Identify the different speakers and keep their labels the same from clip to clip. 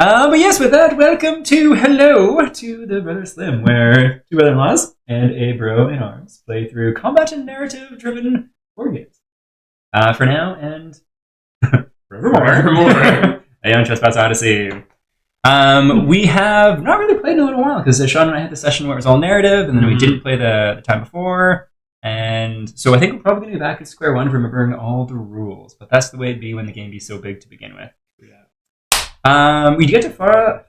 Speaker 1: But yes, with that, hello to the Brother Slim, where two brother-in-laws and a bro in arms play through combat and narrative-driven board games. For now, and forevermore. Aeon Trespass Odyssey. We have not really played in a little while, because Sean and I had the session where it was all narrative, and then we didn't play the time before. And so I think we're probably going to be back at square one, remembering all the rules. But that's the way it'd be when the game be so big to begin with. We get to fart.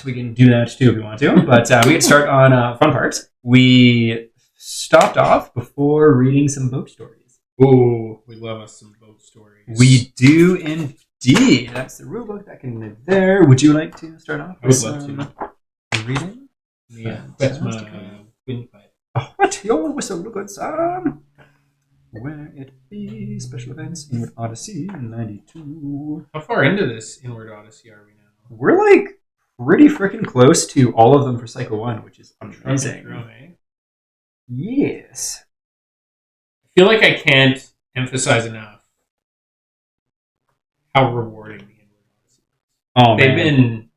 Speaker 1: We can do that too if we want to. But we get to start on fun parts. We stopped off before reading some boat stories.
Speaker 2: Ooh, we love us some boat stories.
Speaker 1: We do indeed. That's the rulebook that can live there. Would you like to start off?
Speaker 2: I would love
Speaker 1: to. Reading?
Speaker 2: Yeah, that's my windpipe.
Speaker 1: Oh, what? Your whistle, good son. Where it be special events in Odyssey 92.
Speaker 2: How far into this Inward Odyssey are we now?
Speaker 1: We're like pretty freaking close to all of them for Cycle 1, which is amazing. Yes.
Speaker 2: I feel like I can't emphasize enough how rewarding the Inward Odyssey is.
Speaker 1: Oh,
Speaker 2: They've been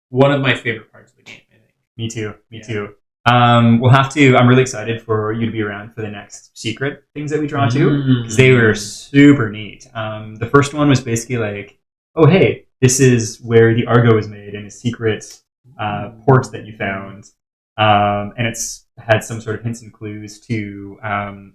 Speaker 2: one of my favorite parts of the game, I think.
Speaker 1: Me too. We'll have to. I'm really excited for you to be around for the next secret things that we draw to, because they were super neat. The first one was basically like, oh hey, this is where the Argo was made in a secret port that you found, and it's had some sort of hints and clues to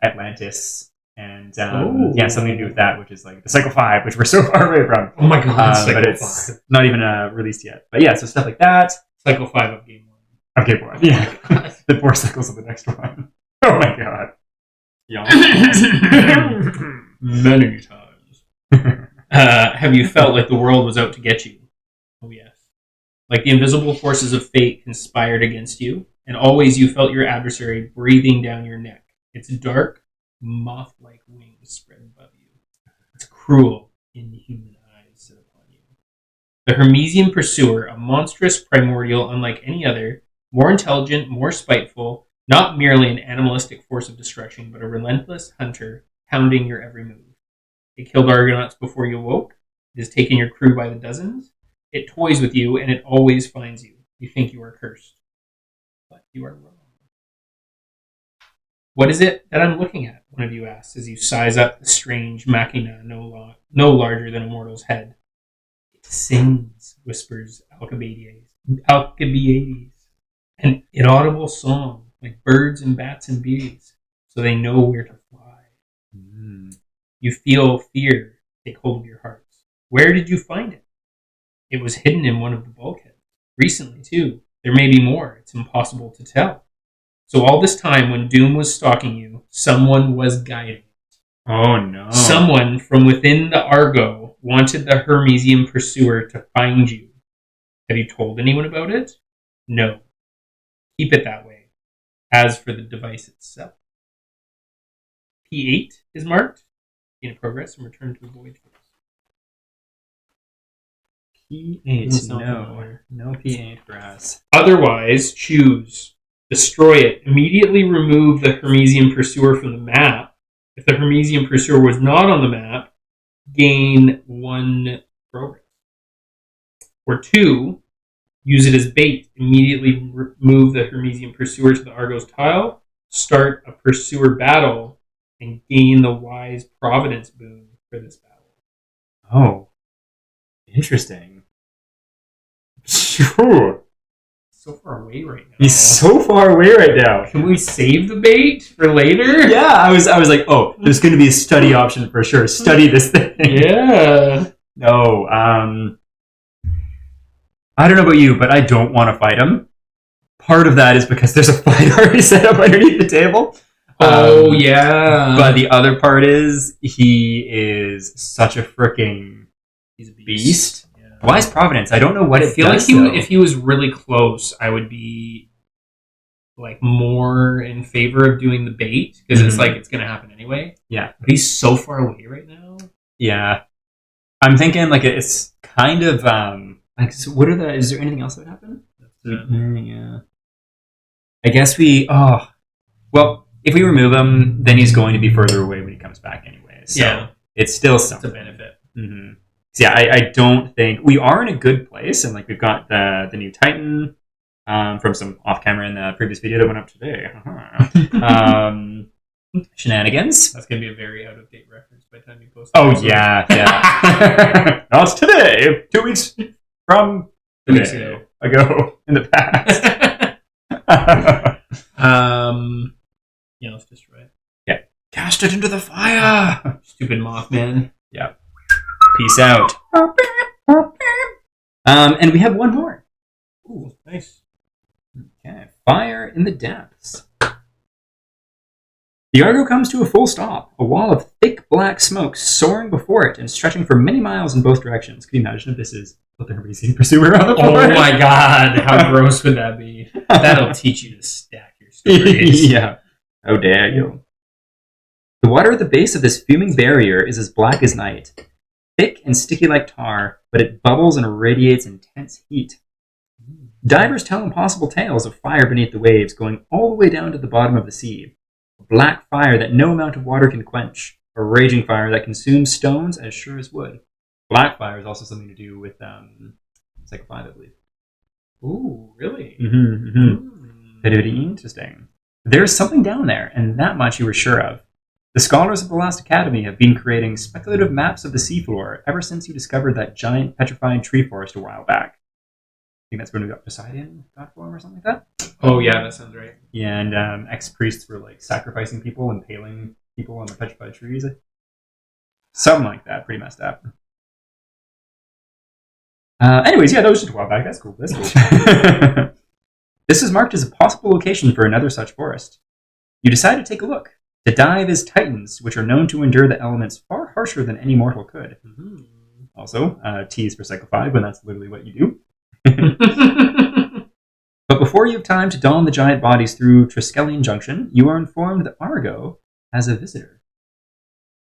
Speaker 1: Atlantis and something to do with that, which is like the Cycle 5, which we're so far away from.
Speaker 2: Oh my god,
Speaker 1: but it's not even released yet. But yeah, so stuff like that.
Speaker 2: Cycle 5 of Game 1.
Speaker 1: Okay, boy. Yeah. The 4 cycles of the next one. Oh my god.
Speaker 2: Yeah. Many times. Have you felt like the world was out to get you? Oh yes. Like the invisible forces of fate conspired against you, and always you felt your adversary breathing down your neck. Its dark, moth-like wings spread above you. It's cruel, inhuman eyes set upon you. The Hermesian Pursuer, a monstrous primordial unlike any other, more intelligent, more spiteful, not merely an animalistic force of destruction, but a relentless hunter hounding your every move. It killed Argonauts before you awoke. It has taken your crew by the dozens. It toys with you, and it always finds you. You think you are cursed. But you are wrong. What is it that I'm looking at? One of you asks as you size up the strange machina no larger than a mortal's head. It sings, whispers Alcibiades. An inaudible song, like birds and bats and bees, so they know where to fly. You feel fear take hold of your hearts. Where did you find it? It was hidden in one of the bulkheads. Recently, too. There may be more. It's impossible to tell. So all this time, when Doom was stalking you, someone was guiding it.
Speaker 1: Oh, no.
Speaker 2: Someone from within the Argo wanted the Hermesian Pursuer to find you. Have you told anyone about it? No. Keep it that way. As for the device itself, P8 is marked. In progress and return to the void.
Speaker 1: P8. No P8 for us.
Speaker 2: Otherwise, choose. Destroy it. Immediately remove the Hermesian Pursuer from the map. If the Hermesian Pursuer was not on the map, gain 1 progress. Or 2, use it as bait. Immediately move the Hermesian Pursuer to the Argo's tile. Start a Pursuer battle and gain the Wise Providence boon for this battle.
Speaker 1: Oh. Interesting. Sure.
Speaker 2: So far away right now.
Speaker 1: He's so far away right now.
Speaker 2: Can we save the bait for later?
Speaker 1: Yeah, I was like, oh, there's going to be a study option for sure. Study this thing.
Speaker 2: Yeah.
Speaker 1: No, I don't know about you, but I don't want to fight him. Part of that is because there's a fight already set up underneath the table.
Speaker 2: Oh, yeah.
Speaker 1: But the other part is he is such a freaking beast. Yeah. Wise Providence. I don't know what it
Speaker 2: feel
Speaker 1: does,
Speaker 2: like if he was really close, I would be like more in favor of doing the bait because it's like it's going to happen anyway.
Speaker 1: Yeah.
Speaker 2: But he's so far away right now.
Speaker 1: Yeah. I'm thinking like it's kind of like so what are is there anything else that would happen? Yeah. I guess if we remove him, then he's going to be further away when he comes back anyway. So it's still something.
Speaker 2: It's a benefit.
Speaker 1: Mm-hmm. So yeah, I don't think we are in a good place, and like we've got the new Titan from some off camera in the previous video that went up today. Shenanigans.
Speaker 2: That's gonna be a very out of date reference by the time you post.
Speaker 1: Oh yeah. Not today. 2 weeks from today ago in the past.
Speaker 2: Yeah, let's destroy it.
Speaker 1: Yeah. Cast it into the fire.
Speaker 2: Stupid Mothman.
Speaker 1: Yeah. Peace out. And we have one more.
Speaker 2: Ooh, nice.
Speaker 1: Okay. Fire in the depths. The Argo comes to a full stop, a wall of thick black smoke soaring before it and stretching for many miles in both directions. Can you imagine if this is what they're racing pursuer on the board?
Speaker 2: Oh my god, how gross would that be? That'll teach you to stack your stories.
Speaker 1: Yeah. How dare you. The water at the base of this fuming barrier is as black as night, thick and sticky like tar, but it bubbles and radiates intense heat. Divers tell impossible tales of fire beneath the waves, going all the way down to the bottom of the sea. A black fire that no amount of water can quench. A raging fire that consumes stones as sure as wood. Black fire is also something to do with Psycho 5, I believe.
Speaker 2: Ooh, really?
Speaker 1: Very interesting. There's something down there, and that much you were sure of. The scholars of the Lost Academy have been creating speculative maps of the seafloor ever since you discovered that giant petrified tree forest a while back. I think that's when we got Poseidon god form or something like that.
Speaker 2: Oh yeah, that sounds right.
Speaker 1: Yeah, and ex-priests were like sacrificing people and impaling people on the petrified trees. Something like that. Pretty messed up. Anyways, yeah, that was just a while back. That's cool. That's cool. This is marked as a possible location for another such forest. You decide to take a look. To dive is titans, which are known to endure the elements far harsher than any mortal could. Also, tease for Cycle 5 when that's literally what you do. But before you have time to don the giant bodies through Triskelion Junction, you are informed that Argo has a visitor.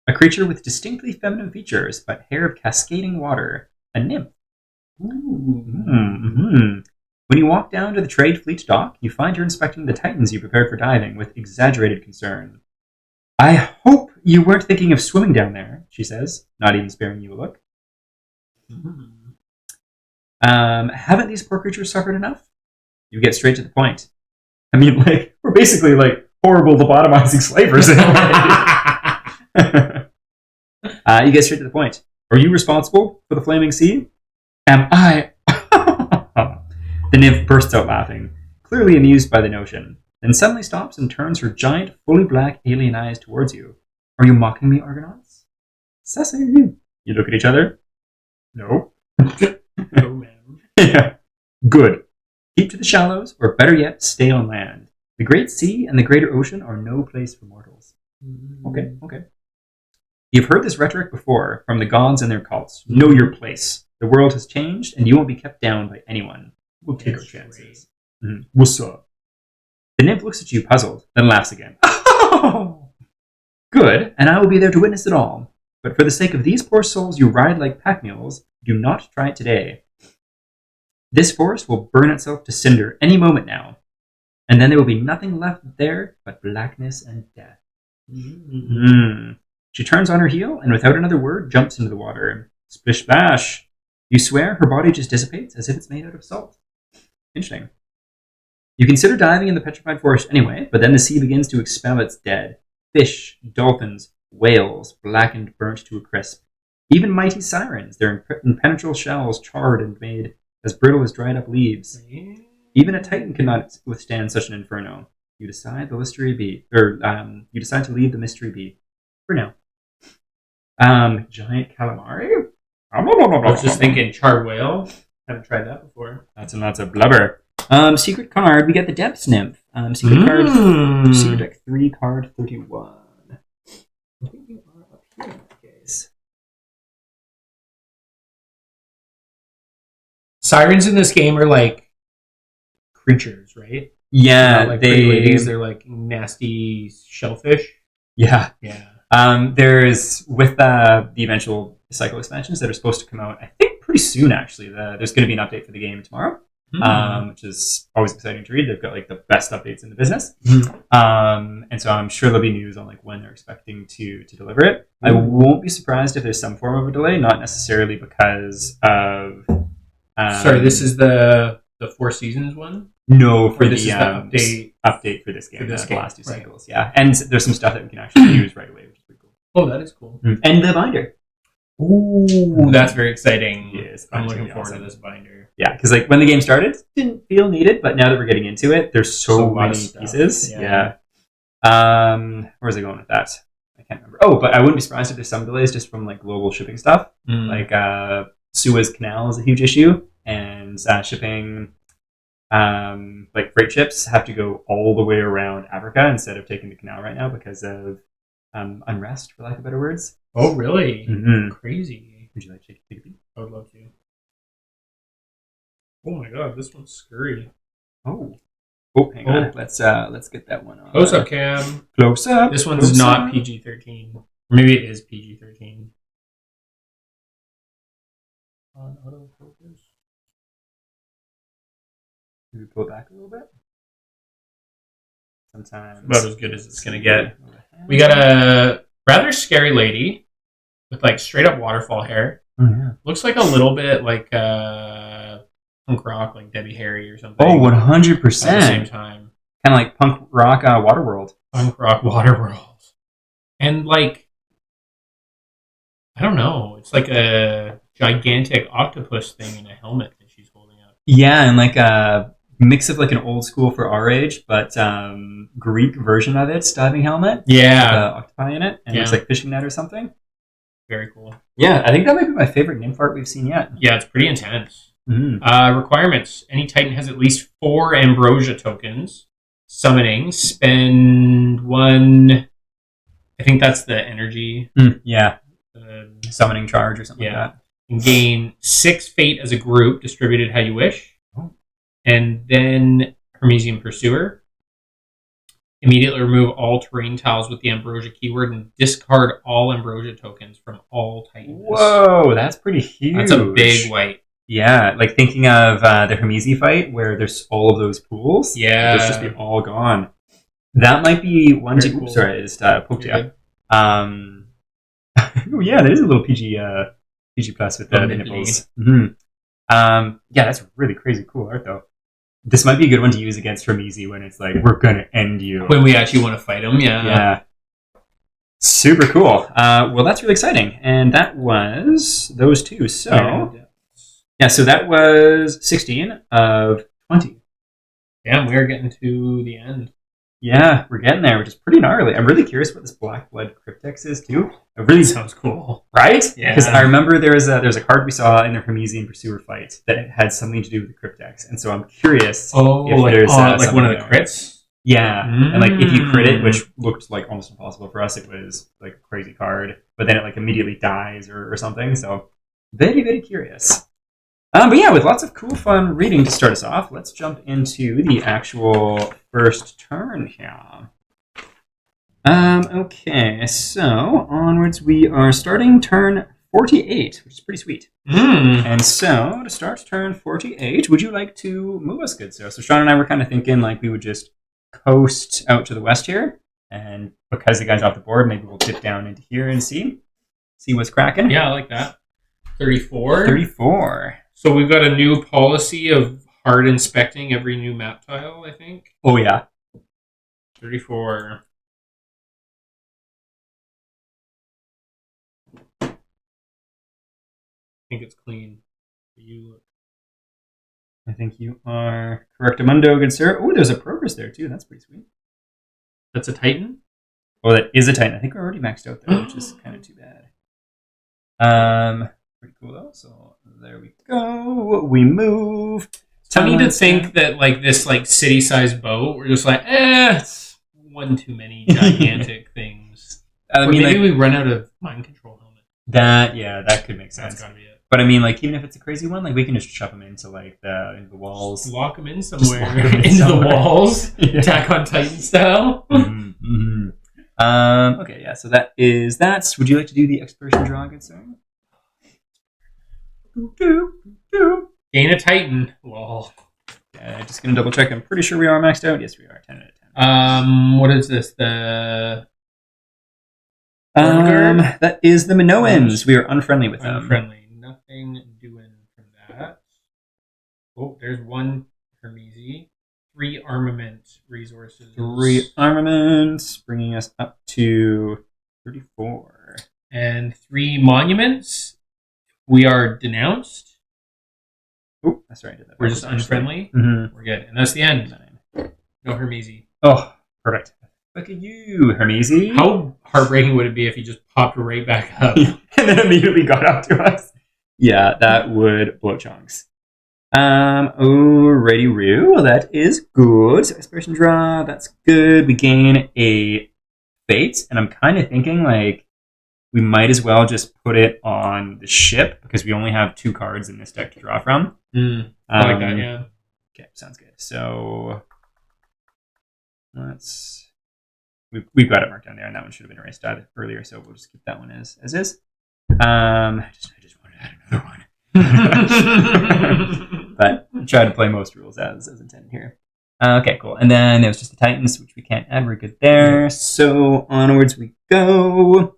Speaker 1: A creature with distinctly feminine features, but hair of cascading water. A nymph. When you walk down to the Trade Fleet dock, you find her inspecting the Titans you prepared for diving with exaggerated concern. I hope you weren't thinking of swimming down there, she says, not even sparing you a look. Haven't these poor creatures suffered enough? You get straight to the point. I mean, like, we're basically like horrible lobotomizing slavers in a way. You get straight to the point. Are you responsible for the flaming sea? Am I? The nymph bursts out laughing, clearly amused by the notion, then suddenly stops and turns her giant, fully black alien eyes towards you. Are you mocking me, Argonauts? Sassy. You look at each other. No.
Speaker 2: No, man.
Speaker 1: Yeah. Good. Keep to the shallows, or better yet, stay on land. The great sea and the greater ocean are no place for mortals. Okay. You've heard this rhetoric before from the gods and their cults. Know your place. The world has changed, and you won't be kept down by anyone. We'll take our chances. What's up? The nymph looks at you, puzzled, then laughs again. Good, and I will be there to witness it all. But for the sake of these poor souls you ride like pack mules, do not try it today. This forest will burn itself to cinder any moment now, and then there will be nothing left there but blackness and death. She turns on her heel, and without another word, jumps into the water. Splish splash! You swear her body just dissipates as if it's made out of salt. Interesting. You consider diving in the petrified forest anyway, but then the sea begins to expel its dead. Fish, dolphins, whales, blackened, burnt to a crisp. Even mighty sirens, their impenetrable shells charred and made as brittle as dried up leaves. Even a titan cannot withstand such an inferno. You decide you decide to leave the mystery be. For now. Giant calamari?
Speaker 2: I was just thinking charred whale. Haven't tried that before.
Speaker 1: Lots and lots of blubber. Secret card, we get the Depths Nymph. Secret card, Secret Deck 3, card 31. I think you are up here in that case.
Speaker 2: Sirens in this game are like creatures, right?
Speaker 1: Yeah,
Speaker 2: like pretty ladies. They're like nasty shellfish.
Speaker 1: Yeah.
Speaker 2: Yeah.
Speaker 1: There's, with the eventual cycle expansions that are supposed to come out, I think pretty soon actually. There's going to be an update for the game tomorrow. which is always exciting to read. They've got like the best updates in the business. And so I'm sure there'll be news on like when they're expecting to deliver it. I won't be surprised if there's some form of a delay, not necessarily because of...
Speaker 2: Sorry, this is the Four Seasons one?
Speaker 1: No, for
Speaker 2: this
Speaker 1: the update for this game, the last two cycles. Yeah, and there's some stuff that we can actually use right away, which is pretty cool.
Speaker 2: Oh, that is cool.
Speaker 1: And the binder.
Speaker 2: Ooh, that's very exciting.
Speaker 1: Yes,
Speaker 2: I'm looking forward to this binder.
Speaker 1: Yeah, because like when the game started, it didn't feel needed, but now that we're getting into it, there's so many pieces. Yeah. Where's I going with that? I can't remember. Oh, but I wouldn't be surprised if there's some delays just from like global shipping stuff. Like Suez Canal is a huge issue, and shipping like freight ships have to go all the way around Africa instead of taking the canal right now because of unrest, for lack of better words.
Speaker 2: Oh, really? Crazy.
Speaker 1: Would you like to take a peek?
Speaker 2: I would love to. Oh my god, this one's scurry.
Speaker 1: Oh, hang on. Let's get that one on.
Speaker 2: Close up, Cam.
Speaker 1: Close up.
Speaker 2: This one's not PG-13. Maybe it is PG-13. On autofocus.
Speaker 1: Can we pull it back a little bit? Sometimes.
Speaker 2: About as good as it's going to get. We got a rather scary lady with like straight up waterfall hair.
Speaker 1: Oh, yeah.
Speaker 2: Looks like a little bit like punk rock, like Debbie Harry or something.
Speaker 1: Oh, 100%.
Speaker 2: At the same time.
Speaker 1: Kind of like punk rock Waterworld.
Speaker 2: Punk rock Waterworld. And like, I don't know. It's like a gigantic octopus thing in a helmet that she's holding up.
Speaker 1: Yeah, and like a mix of like an old school for our age, but Greek version of it, diving helmet.
Speaker 2: Yeah.
Speaker 1: With octopi in it, and it's like fishing net or something.
Speaker 2: Very cool.
Speaker 1: Yeah, I think that might be my favorite nymph art we've seen yet.
Speaker 2: Yeah, it's pretty intense. Requirements. Any Titan has at least 4 Ambrosia tokens. Summoning. Spend 1... I think that's the energy.
Speaker 1: Yeah. Summoning charge or something like that.
Speaker 2: And gain 6 fate as a group, distributed how you wish. And then Hermesian Pursuer. Immediately remove all terrain tiles with the Ambrosia keyword and discard all Ambrosia tokens from all Titans.
Speaker 1: Whoa, that's pretty huge.
Speaker 2: That's a big white.
Speaker 1: Yeah, like thinking of the Hermesi fight where there's all of those pools.
Speaker 2: Yeah.
Speaker 1: Those just be all gone. That might be one to...
Speaker 2: cool.
Speaker 1: Sorry, I just poked you. Oh, yeah, that is a little PG plus with the nipples. Yeah, that's really crazy cool art, though. This might be a good one to use against Hermesi when it's like, we're going to end you.
Speaker 2: When we actually want to fight him,
Speaker 1: Yeah. Super cool. Well, that's really exciting. And that was those two. So, so that was 16 of 20.
Speaker 2: Damn, we are getting to the end.
Speaker 1: Yeah, we're getting there, which is pretty gnarly. I'm really curious what this Black Blood Cryptex is, too. It really
Speaker 2: sounds cool.
Speaker 1: Right?
Speaker 2: Yeah.
Speaker 1: Because I remember there was a card we saw in the Hermesian Pursuer fight that had something to do with the Cryptex. And so I'm curious if there's...
Speaker 2: like one of the crits?
Speaker 1: Yeah. And like if you crit it, which looked like almost impossible for us, it was like a crazy card. But then it like immediately dies or something. So very, very curious. But yeah, with lots of cool, fun reading to start us off, let's jump into the actual first turn here. Okay, so onwards we are starting turn 48, which is pretty sweet. And so, to start turn 48, would you like to move us, good sir? So Sean and I were kind of thinking like we would just coast out to the west here, and because the guy's off the board, maybe we'll dip down into here and see what's cracking.
Speaker 2: Yeah, I like that. 34.
Speaker 1: 34.
Speaker 2: So we've got a new policy of hard inspecting every new map tile, I think.
Speaker 1: Oh, yeah.
Speaker 2: 34. I think it's clean. You look.
Speaker 1: I think you are correctamundo, good sir. Oh, there's a progress there, too. That's pretty sweet.
Speaker 2: That's a Titan?
Speaker 1: Oh, that is a Titan. I think we're already maxed out there, which is kind of too bad. Pretty cool, though. So there we go. We move.
Speaker 2: It's funny to think that like this like city-sized boat, we're just like, it's one too many gigantic things.
Speaker 1: I mean,
Speaker 2: maybe
Speaker 1: like,
Speaker 2: we run out of mind control helmet.
Speaker 1: That could make sense.
Speaker 2: That's gotta be it.
Speaker 1: But I mean, like, even if it's a crazy one, like we can just shove them into like into the walls.
Speaker 2: Just lock them in somewhere. Into the walls.
Speaker 1: Yeah.
Speaker 2: Attack on Titan style.
Speaker 1: Okay, yeah. So that is that. Would you like to do the exploration draw, good sir?
Speaker 2: Gain a Titan. Lol.
Speaker 1: Okay, just gonna double check. I'm pretty sure we are maxed out. Yes, we are. 10 out of 10.
Speaker 2: What is this? The Guard?
Speaker 1: That is the Minoans. We are unfriendly with them.
Speaker 2: Unfriendly. Nothing doing from that. Oh, there's one Hermesi. 3 armament resources.
Speaker 1: 3 armaments, bringing us up to 34.
Speaker 2: And 3 monuments. We are denounced.
Speaker 1: Oh, that's right. I did that.
Speaker 2: We're just unfriendly.
Speaker 1: Mm-hmm.
Speaker 2: We're good. And that's the end. No Hermesi.
Speaker 1: Oh, perfect. Look at you, Hermesi.
Speaker 2: How heartbreaking would it be if he just popped right back up?
Speaker 1: And then immediately got up to us? Yeah, that would blow chunks. Alrighty, Roo. Well, that is good. So expiration draw, that's good. We gain a fate, and I'm kind of thinking like we might as well just put it on the ship because we only have 2 cards in this deck to draw from.
Speaker 2: I like that, yeah.
Speaker 1: Okay, sounds good. So we've got it marked down there, and that one should have been erased earlier, so we'll just keep that one as is. I just wanted to add another one. But try to play most rules as intended here. Okay, cool. And then there was just the Titans, which we can't add. We're good there. So onwards we go.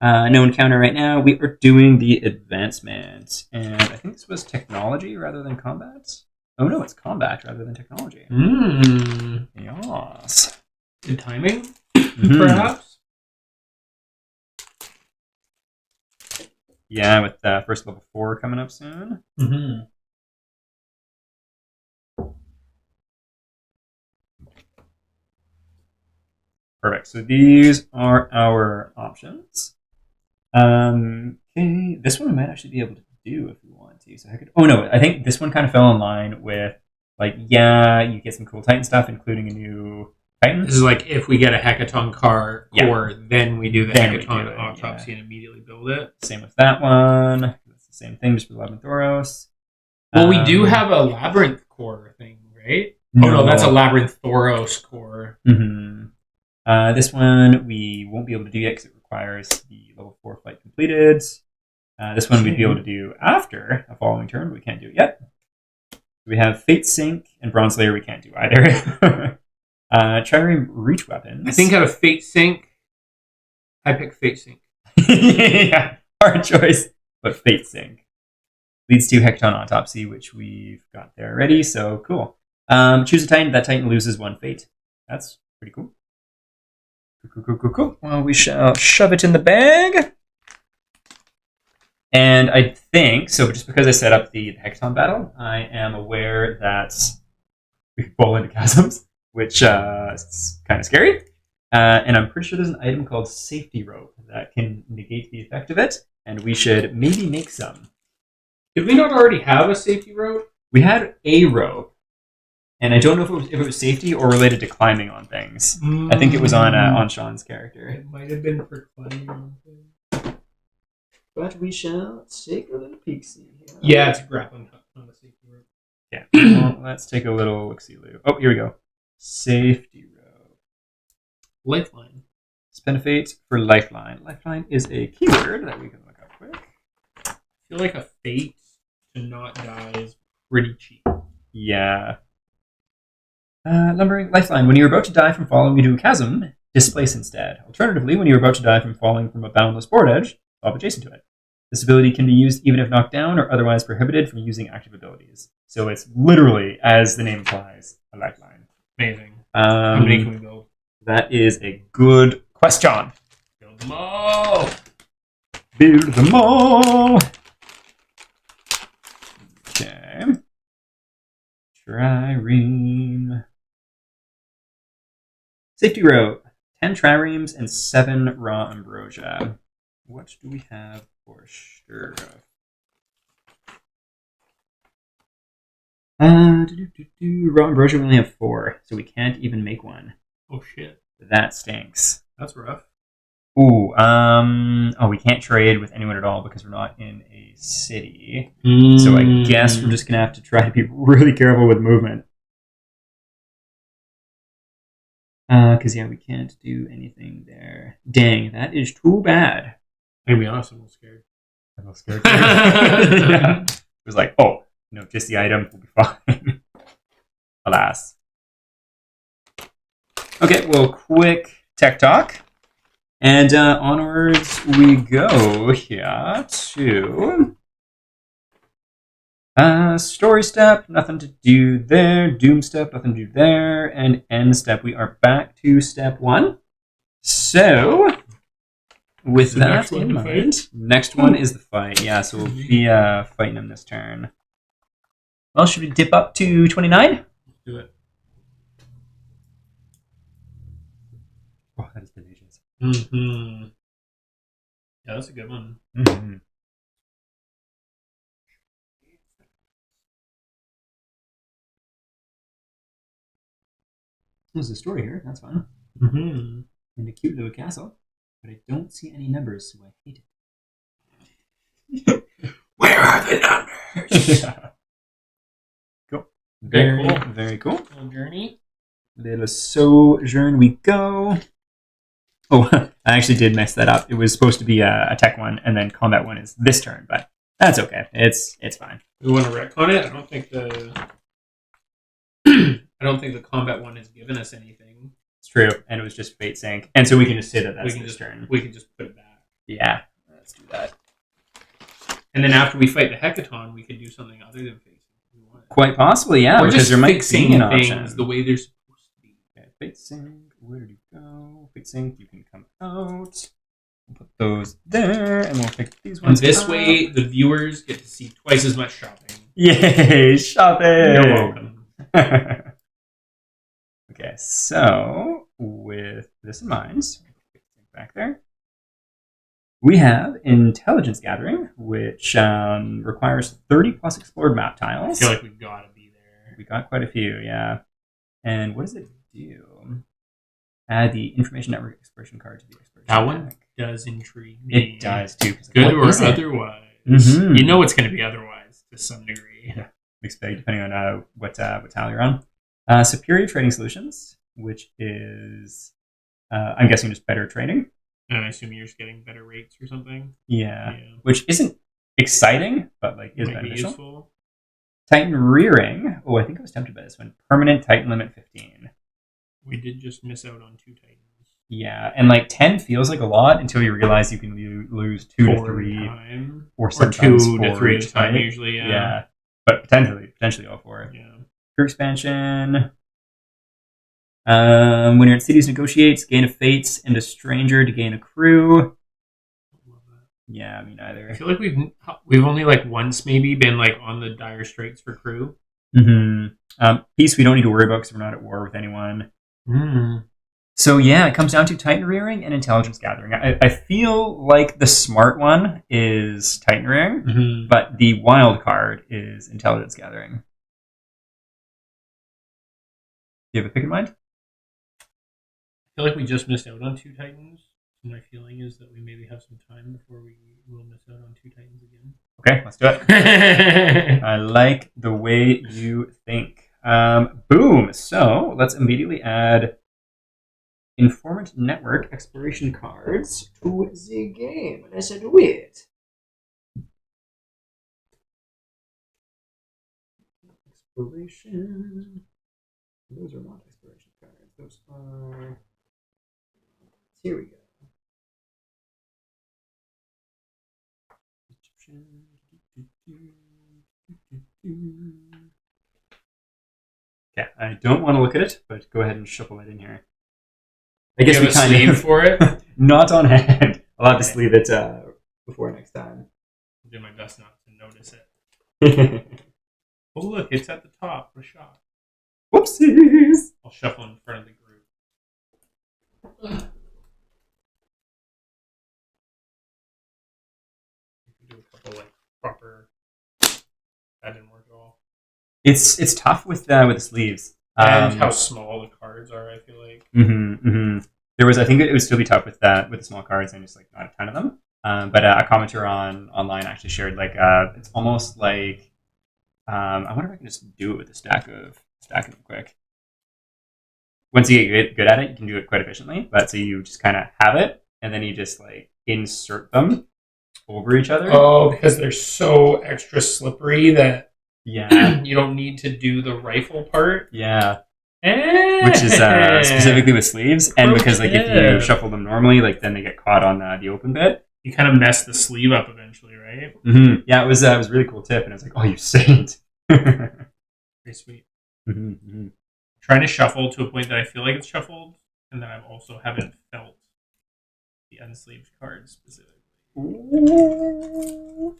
Speaker 1: No encounter right now. We are doing the advancement. And I think this was technology rather than combat. Oh no, it's combat rather than technology. Yes.
Speaker 2: Good timing, perhaps?
Speaker 1: Yeah, with first level 4 coming up soon.
Speaker 2: Mm-hmm.
Speaker 1: Perfect. So these are our options. Okay, this one we might actually be able to do if we want to. So I think this one kind of fell in line with you get some cool Titan stuff, including a new Titan.
Speaker 2: This is like if we get a Heckaton core, then we do the Heckaton autopsy and immediately build it.
Speaker 1: Same with that one. It's the same thing, just with Labyrinth Thoros.
Speaker 2: Well, we do have a Labyrinth core thing, right?
Speaker 1: No.
Speaker 2: Oh no, that's a Labyrinth Thoros core.
Speaker 1: Mm-hmm. This one we won't be able to do yet because it requires the level 4 flight completed. This one we'd be able to do after a following turn, but we can't do it yet. We have Fate Sync and Bronze Slayer we can't do either. Trireme Reach Weapons.
Speaker 2: I think out of Fate Sync, I pick Fate Sync.
Speaker 1: Yeah, hard choice, but Fate Sync. Leads to Heckaton Autopsy, which we've got there already, so cool. Choose a Titan, that Titan loses 1 fate. That's pretty cool. Cool. Well, we shall shove it in the bag. And I think, so just because I set up the Heckaton battle, I am aware that we can fall into chasms, which is kind of scary. And I'm pretty sure there's an item called Safety Rope that can negate the effect of it, and we should maybe make some.
Speaker 2: Did we not already have a safety rope?
Speaker 1: We had a rope, and I don't know if it was safety or related to climbing on things. I think it was on Sean's character.
Speaker 2: It might have been for climbing on things.
Speaker 1: But we shall take a little peek-see here.
Speaker 2: Yeah, it's a grappling hook, not a safety rope.
Speaker 1: Yeah. Well, let's take a little look-see. Oh, here we go. Safety rope.
Speaker 2: Lifeline.
Speaker 1: Spend a fate for lifeline. Lifeline is a keyword that we can look up quick.
Speaker 2: I feel like a fate to not die is pretty cheap.
Speaker 1: Yeah. Lumbering lifeline. When you're about to die from falling into a chasm, displace instead. Alternatively, when you're about to die from falling from a boundless board edge, stop adjacent to it. This ability can be used even if knocked down or otherwise prohibited from using active abilities. So it's literally, as the name implies, a lifeline.
Speaker 2: Amazing. How many can we build?
Speaker 1: That is a good question.
Speaker 2: Build them all!
Speaker 1: Build them all! Okay. Trireme. Safety rope. 10 triremes and 7 raw ambrosia. What do we have for sure? Raw ambrosia we only have 4, so we can't even make one.
Speaker 2: Oh shit.
Speaker 1: That stinks.
Speaker 2: That's rough.
Speaker 1: Ooh, we can't trade with anyone at all because we're not in a city. So I guess we're just gonna have to try to be really careful with movement. Because we can't do anything there. Dang, that is too bad.
Speaker 2: I'm gonna be honest, I'm a little scared.
Speaker 1: I'm a little scared. Yeah. It was like, just the item will be fine. alas. Okay, well, quick tech talk. And onwards we go here to story step, nothing to do there. Doom step, nothing to do there. And end step, we are back to step 1. So, with that in mind, next one is the fight. Yeah, so we'll be fighting him this turn. Well, should we dip up to 29?
Speaker 2: Let's do it.
Speaker 1: Oh, that is delicious.
Speaker 2: Mm-hmm. Yeah, that's a good one.
Speaker 1: Mm-hmm. There's a story here. That's fun.
Speaker 2: Mm-hmm.
Speaker 1: In a cute little castle, but I don't see any numbers, so I hate
Speaker 2: it. Where are the numbers?
Speaker 1: Yeah. Cool. Very cool.
Speaker 2: Little journey.
Speaker 1: Little sojourn we go. Oh, I actually did mess that up. It was supposed to be a tech one, and then combat one is this turn, but that's okay. It's fine.
Speaker 2: We want to retcon it. I don't think the combat one has given us anything.
Speaker 1: It's true, and it was just fate sync, and so we can just say that that's this turn.
Speaker 2: We can just put it back.
Speaker 1: Yeah, let's do that.
Speaker 2: And then after we fight the Heckaton, we can do something other than fate sync.
Speaker 1: Quite possibly, yeah.
Speaker 2: Or just
Speaker 1: there might be an
Speaker 2: things
Speaker 1: option.
Speaker 2: The way they're supposed to be.
Speaker 1: Okay, fate sync. Where do you go? Fate sync. You can come out. We'll put those there, and we'll pick these ones.
Speaker 2: And this way, the viewers get to see twice as much shopping.
Speaker 1: Yay, shopping!
Speaker 2: You're welcome.
Speaker 1: Okay, so with this in mind, back there, we have Intelligence Gathering, which requires 30 plus explored map tiles.
Speaker 2: I feel like we've got to be there.
Speaker 1: We got quite a few, yeah. And what does it do? Add the Information Network Exploration card to the exploration
Speaker 2: That one
Speaker 1: deck.
Speaker 2: does intrigue me.
Speaker 1: It does too.
Speaker 2: Good or otherwise.
Speaker 1: Mm-hmm.
Speaker 2: You know it's going to be otherwise to some degree.
Speaker 1: Yeah, expect depending on what tile you're on. Superior Trading Solutions, which is I'm guessing just better trading.
Speaker 2: And I assume you're just getting better rates or something.
Speaker 1: Yeah. Which isn't exciting, but like is beneficial.
Speaker 2: Useful.
Speaker 1: Titan Rearing. Oh, I think I was tempted by this one. Permanent Titan limit 15.
Speaker 2: We did just miss out on 2 Titans.
Speaker 1: Yeah, and like 10 feels like a lot until you realize you can lose 2 to 3 or
Speaker 2: 2 to 3 at a time usually.
Speaker 1: Yeah, but potentially all 4.
Speaker 2: Yeah.
Speaker 1: Crew expansion. When you're in cities, negotiates, gain a fates, and a stranger to gain a crew. Yeah, me neither.
Speaker 2: I feel like we've only like once maybe been like on the dire straits for crew.
Speaker 1: Mm-hmm. Peace we don't need to worry about because we're not at war with anyone.
Speaker 2: Mm.
Speaker 1: So yeah, it comes down to Titan Rearing and Intelligence Gathering. I feel like the smart one is Titan Rearing, but the wild card is Intelligence Gathering. Do you have a pick in mind?
Speaker 2: I feel like we just missed out on 2 Titans. My feeling is that we maybe have some time before we will miss out on 2 Titans again.
Speaker 1: Okay, let's do it. I like the way you think. Boom. So let's immediately add Informant Network Exploration cards to the game. Let's do it. Exploration. Those are not exploration cards. Those are... Here we go. Okay, I don't want to look at it, but go ahead and shuffle it in here. I guess we kind of
Speaker 2: for it.
Speaker 1: Not on hand. I'll have to sleeve it before next time.
Speaker 2: I'll do my best not to notice it. Oh look, it's at the top. What a shot.
Speaker 1: Whoopsies!
Speaker 2: I'll shuffle in front of the group. Do a couple like proper. That didn't work at all.
Speaker 1: It's tough with the sleeves.
Speaker 2: And how small the cards are, I feel like.
Speaker 1: There was, I think it would still be tough with the small cards and just like not a ton of them. But a commenter online actually shared like it's almost like I wonder if I can just do it with a stack of them quick. Once you get good at it, you can do it quite efficiently. But so you just kind of have it, and then you just like insert them over each other.
Speaker 2: Oh, because they're so extra slippery that
Speaker 1: Yeah.
Speaker 2: You don't need to do the rifle part.
Speaker 1: Yeah. Which is specifically with sleeves, and because like if you shuffle them normally, like then they get caught on the open bit.
Speaker 2: You kind of mess the sleeve up eventually, right?
Speaker 1: Mm-hmm. Yeah, it was a really cool tip, and I was like, "Oh, you saint!"
Speaker 2: Very sweet.
Speaker 1: Mm-hmm, mm-hmm.
Speaker 2: Trying to shuffle to a point that I feel like it's shuffled, and then I also haven't felt the unsleeved card specifically.
Speaker 1: Ooh.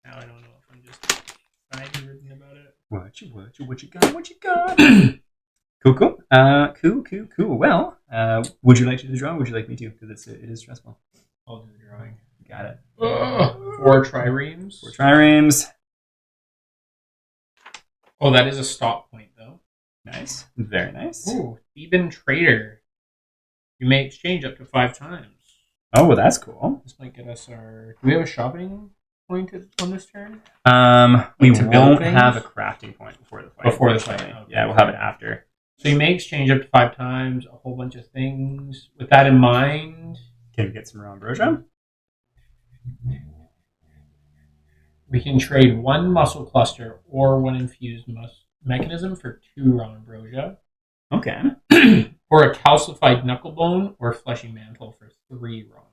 Speaker 2: Now I don't know if I'm just excited about it.
Speaker 1: What you got? Cool. Cool. Well, would you like to do the drawing? Or would you like me to? Because it is stressful.
Speaker 2: I'll do the drawing.
Speaker 1: Got it.
Speaker 2: 4 triremes.
Speaker 1: 4 triremes.
Speaker 2: Oh, that is a stop point, though.
Speaker 1: Nice. Very nice.
Speaker 2: Ooh, even trader. You may exchange up to 5 times.
Speaker 1: Oh, well, that's cool.
Speaker 2: This might get us our... Do we have a shopping point on this turn?
Speaker 1: We won't have a crafting point before the fight.
Speaker 2: Before the fight.
Speaker 1: Okay. Yeah, we'll have it after.
Speaker 2: So you may exchange up to 5 times, a whole bunch of things. With that in mind...
Speaker 1: Can we get some raw ambrosia?
Speaker 2: We can trade 1 muscle cluster or 1 infused mechanism for 2 raw ambrosia.
Speaker 1: Okay.
Speaker 2: Or a calcified knucklebone or fleshy mantle for 3 raw ambrosia.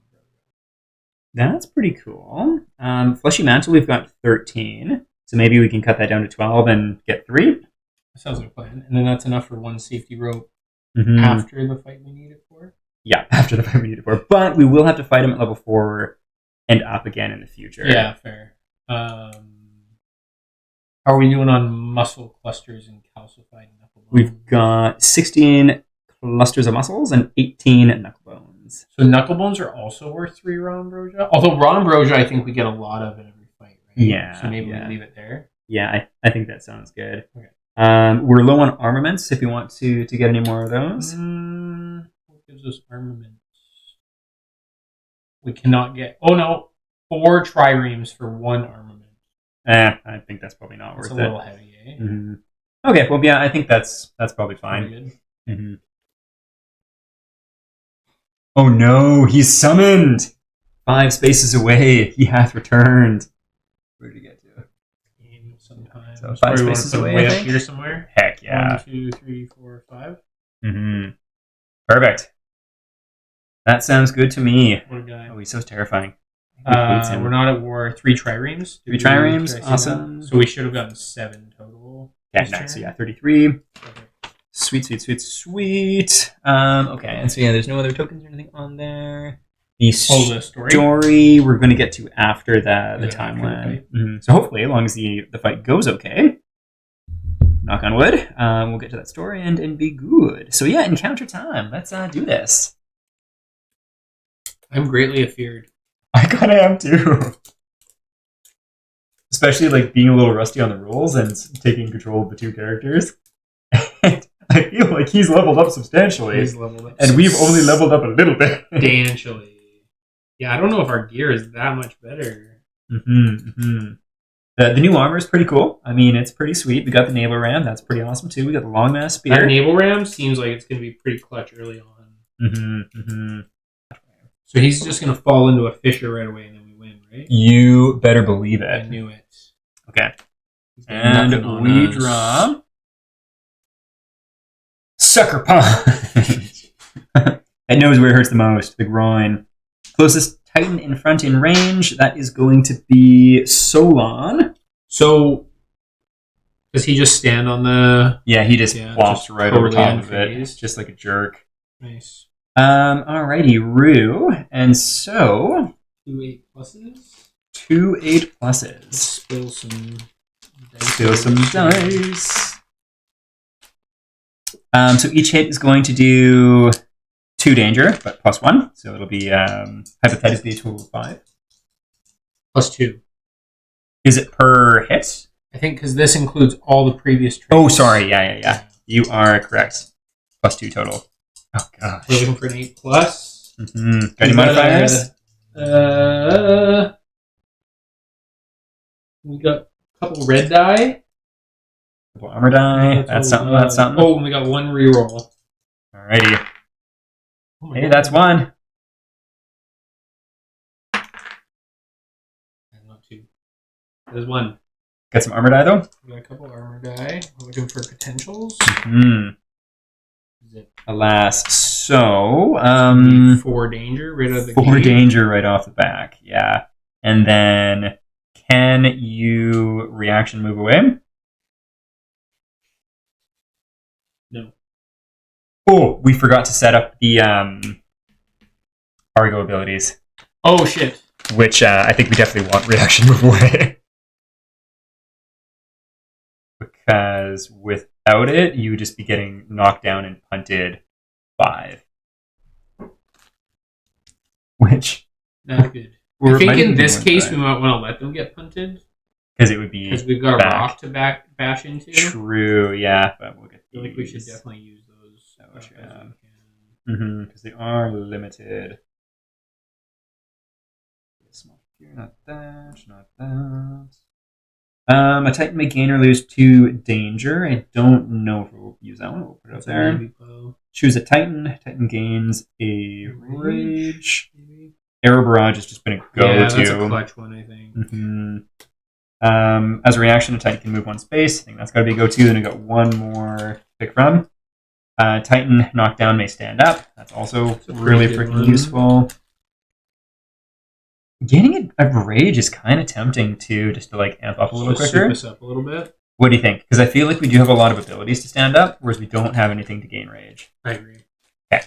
Speaker 1: That's pretty cool. Fleshy mantle, we've got 13. So maybe we can cut that down to 12 and get 3.
Speaker 2: That sounds like a plan. And then that's enough for 1 safety rope
Speaker 1: Mm-hmm.
Speaker 2: after the fight we need it for?
Speaker 1: Yeah, after the fight we need it for. But we will have to fight him at level 4 and up again in the future.
Speaker 2: Yeah, fair. How are we doing on muscle clusters and calcified knucklebones?
Speaker 1: We've got 16 clusters of muscles and 18 knucklebones.
Speaker 2: So knucklebones are also worth 3 raw ambrosia? Although raw ambrosia I think we get a lot of in every fight, right?
Speaker 1: Yeah.
Speaker 2: So maybe we leave it there?
Speaker 1: Yeah, I think that sounds good.
Speaker 2: Okay.
Speaker 1: We're low on armaments if you want to get any more of those.
Speaker 2: What gives us armaments? We cannot get... Oh, no. 4 triremes for 1 armament.
Speaker 1: I think that's probably not worth it.
Speaker 2: It's a little heavy, eh?
Speaker 1: Mm-hmm. Okay, well, yeah, I think that's probably fine.
Speaker 2: Good.
Speaker 1: Mm-hmm. Oh no, he's summoned! 5 spaces away, he hath returned. Where did he get to?
Speaker 2: Sometimes.
Speaker 1: So 5 spaces away,
Speaker 2: way
Speaker 1: I
Speaker 2: up
Speaker 1: think?
Speaker 2: here somewhere?
Speaker 1: Heck yeah.
Speaker 2: 1, 2, 3, 4, 5.
Speaker 1: Mm-hmm. Perfect. That sounds good to me.
Speaker 2: What a guy.
Speaker 1: Oh, he's so terrifying.
Speaker 2: We're not at war. 3 triremes.
Speaker 1: 3 triremes, awesome.
Speaker 2: So we should have gotten 7 total.
Speaker 1: Yeah, nice. So yeah, 33.
Speaker 2: Perfect.
Speaker 1: Sweet. Okay, and so yeah, there's no other tokens or anything on there. The story we're going to get to after the timeline. Mm-hmm. So hopefully, as long as the fight goes okay, knock on wood, we'll get to that story and be good. So yeah, encounter time. Let's do this.
Speaker 2: I'm greatly afeared.
Speaker 1: I kind of am too. Especially like being a little rusty on the rules and taking control of the 2 characters. I feel like he's leveled up substantially.
Speaker 2: He's leveled up.
Speaker 1: And we've only leveled up a little bit.
Speaker 2: Substantially. Yeah, I don't know if our gear is that much better.
Speaker 1: The new armor is pretty cool. I mean, it's pretty sweet. We got the naval ram. That's pretty awesome too. We got the long mass spear.
Speaker 2: That naval ram seems like it's going to be pretty clutch early on. So he's just going to fall into a fissure right away and then we win, right?
Speaker 1: You better believe it.
Speaker 2: I knew it.
Speaker 1: Okay. And we draw Sucker Punch. It knows where it hurts the most. The groin. Closest Titan in front in range. That is going to be Solon.
Speaker 2: So does he just stand on the...
Speaker 1: Yeah, he just flops right over top of it. Just like a jerk.
Speaker 2: Nice.
Speaker 1: Alrighty, Rue. And so...
Speaker 2: 2 8 pluses?
Speaker 1: 2 8 pluses.
Speaker 2: Spill some
Speaker 1: dice. So each hit is going to do 2 danger, but +1. So it'll be hypothetically a total of 5.
Speaker 2: +2.
Speaker 1: Is it per hit?
Speaker 2: I think because this includes all the previous traits.
Speaker 1: Oh, sorry. Yeah. You are correct. +2 total. Oh, gosh.
Speaker 2: We're looking for an 8 plus.
Speaker 1: Mm-hmm. Got any modifiers?
Speaker 2: We got a couple red die.
Speaker 1: Couple armor die. That's something.
Speaker 2: Oh, and we got 1 reroll.
Speaker 1: Alrighty. Hey, that's 1.
Speaker 2: Not too There's one.
Speaker 1: Got some armor die, though?
Speaker 2: Got a couple armor die. I'm looking for potentials.
Speaker 1: Is it? Alas. So,
Speaker 2: 4 danger right out of the
Speaker 1: 4
Speaker 2: gate.
Speaker 1: danger right off the back, yeah. And then, can you reaction move away?
Speaker 2: No.
Speaker 1: Oh, we forgot to set up the Argo abilities.
Speaker 2: Oh, shit.
Speaker 1: Which I think we definitely want reaction move away. Because without it, you would just be getting knocked down and punted 5. Which...
Speaker 2: Not good. I think in this case, we might want to let them get punted.
Speaker 1: Because it would be...
Speaker 2: Because we've got a rock to bash into.
Speaker 1: True, yeah. But we'll get
Speaker 2: I feel like we should definitely use those.
Speaker 1: Because they are limited. Not that, not that. A Titan may gain or lose 2 danger. I don't know if we'll use that one. We'll put it up there. Choose a Titan. Titan gains a Rage. Arrow Barrage is just going to go to.
Speaker 2: Yeah, that's a clutch one, I think.
Speaker 1: As a reaction, a Titan can move 1 space. I think that's got to be a go-to. Then we got 1 more to pick from. Titan knockdown may stand up. That's also really freaking useful. Gaining a Rage is kind of tempting too, just to like amp up a little quicker.
Speaker 2: Soup us up a little bit.
Speaker 1: What do you think? Because I feel like we do have a lot of abilities to stand up, whereas we don't have anything to gain Rage.
Speaker 2: I agree.
Speaker 1: Okay.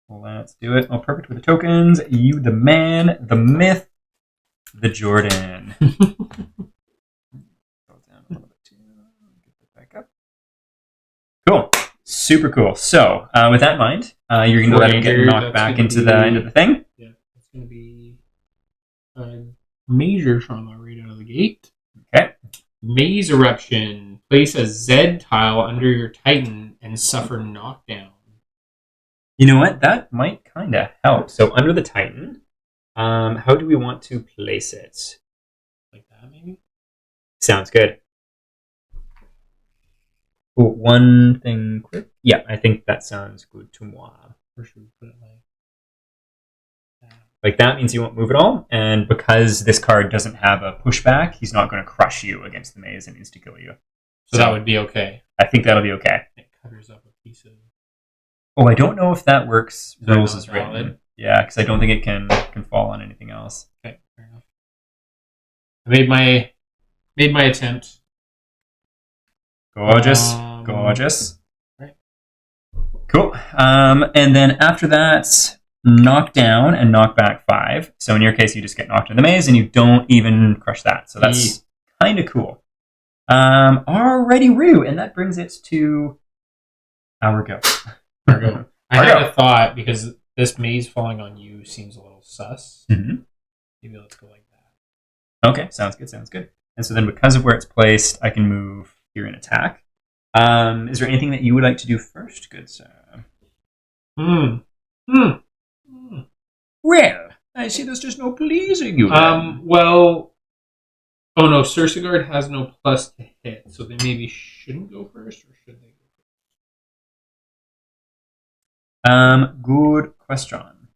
Speaker 1: Well, let's do it. Oh, perfect with the tokens. You, the man, the myth, the Jordan. Go down a little bit too. Get that back up. Cool. Super cool. So, with that in mind, you're going to let him get knocked back into the thing.
Speaker 2: Yeah, it's going to be major trauma right out of the gate.
Speaker 1: Okay.
Speaker 2: Maze Eruption. Place a Z tile under your Titan and suffer knockdown.
Speaker 1: You know what? That might kind of help. So under the Titan, how do we want to place it?
Speaker 2: Like that, maybe?
Speaker 1: Sounds good. Oh, one thing quick. Yeah, I think that sounds good to moi.
Speaker 2: Or should we put it like...
Speaker 1: Like that means you won't move at all, and because this card doesn't have a pushback, he's not going to crush you against the maze and insta-kill you.
Speaker 2: So that would be okay.
Speaker 1: I think that'll be okay.
Speaker 2: It covers up a piece of...
Speaker 1: Oh, I don't know if that works.
Speaker 2: Rules
Speaker 1: is written. Yeah, because I don't think it can fall on anything else.
Speaker 2: Okay, fair enough. I made my attempt.
Speaker 1: Gorgeous. Gorgeous. Right. Cool. And then after that... knock down and knock back 5. So in your case, you just get knocked in the maze and you don't even crush that. So that's kind of cool. Alrighty, Rue, and that brings it to our go.
Speaker 2: I had a thought because this maze falling on you seems a little sus.
Speaker 1: Mm-hmm.
Speaker 2: Maybe let's go like that.
Speaker 1: Okay, sounds good. And so then because of where it's placed, I can move here and attack. Is there anything that you would like to do first, good sir? Well, I see there's just no pleasing you.
Speaker 2: Well, oh no, Cersegard has no plus to hit, so they maybe shouldn't go first, or should they go first?
Speaker 1: Good question.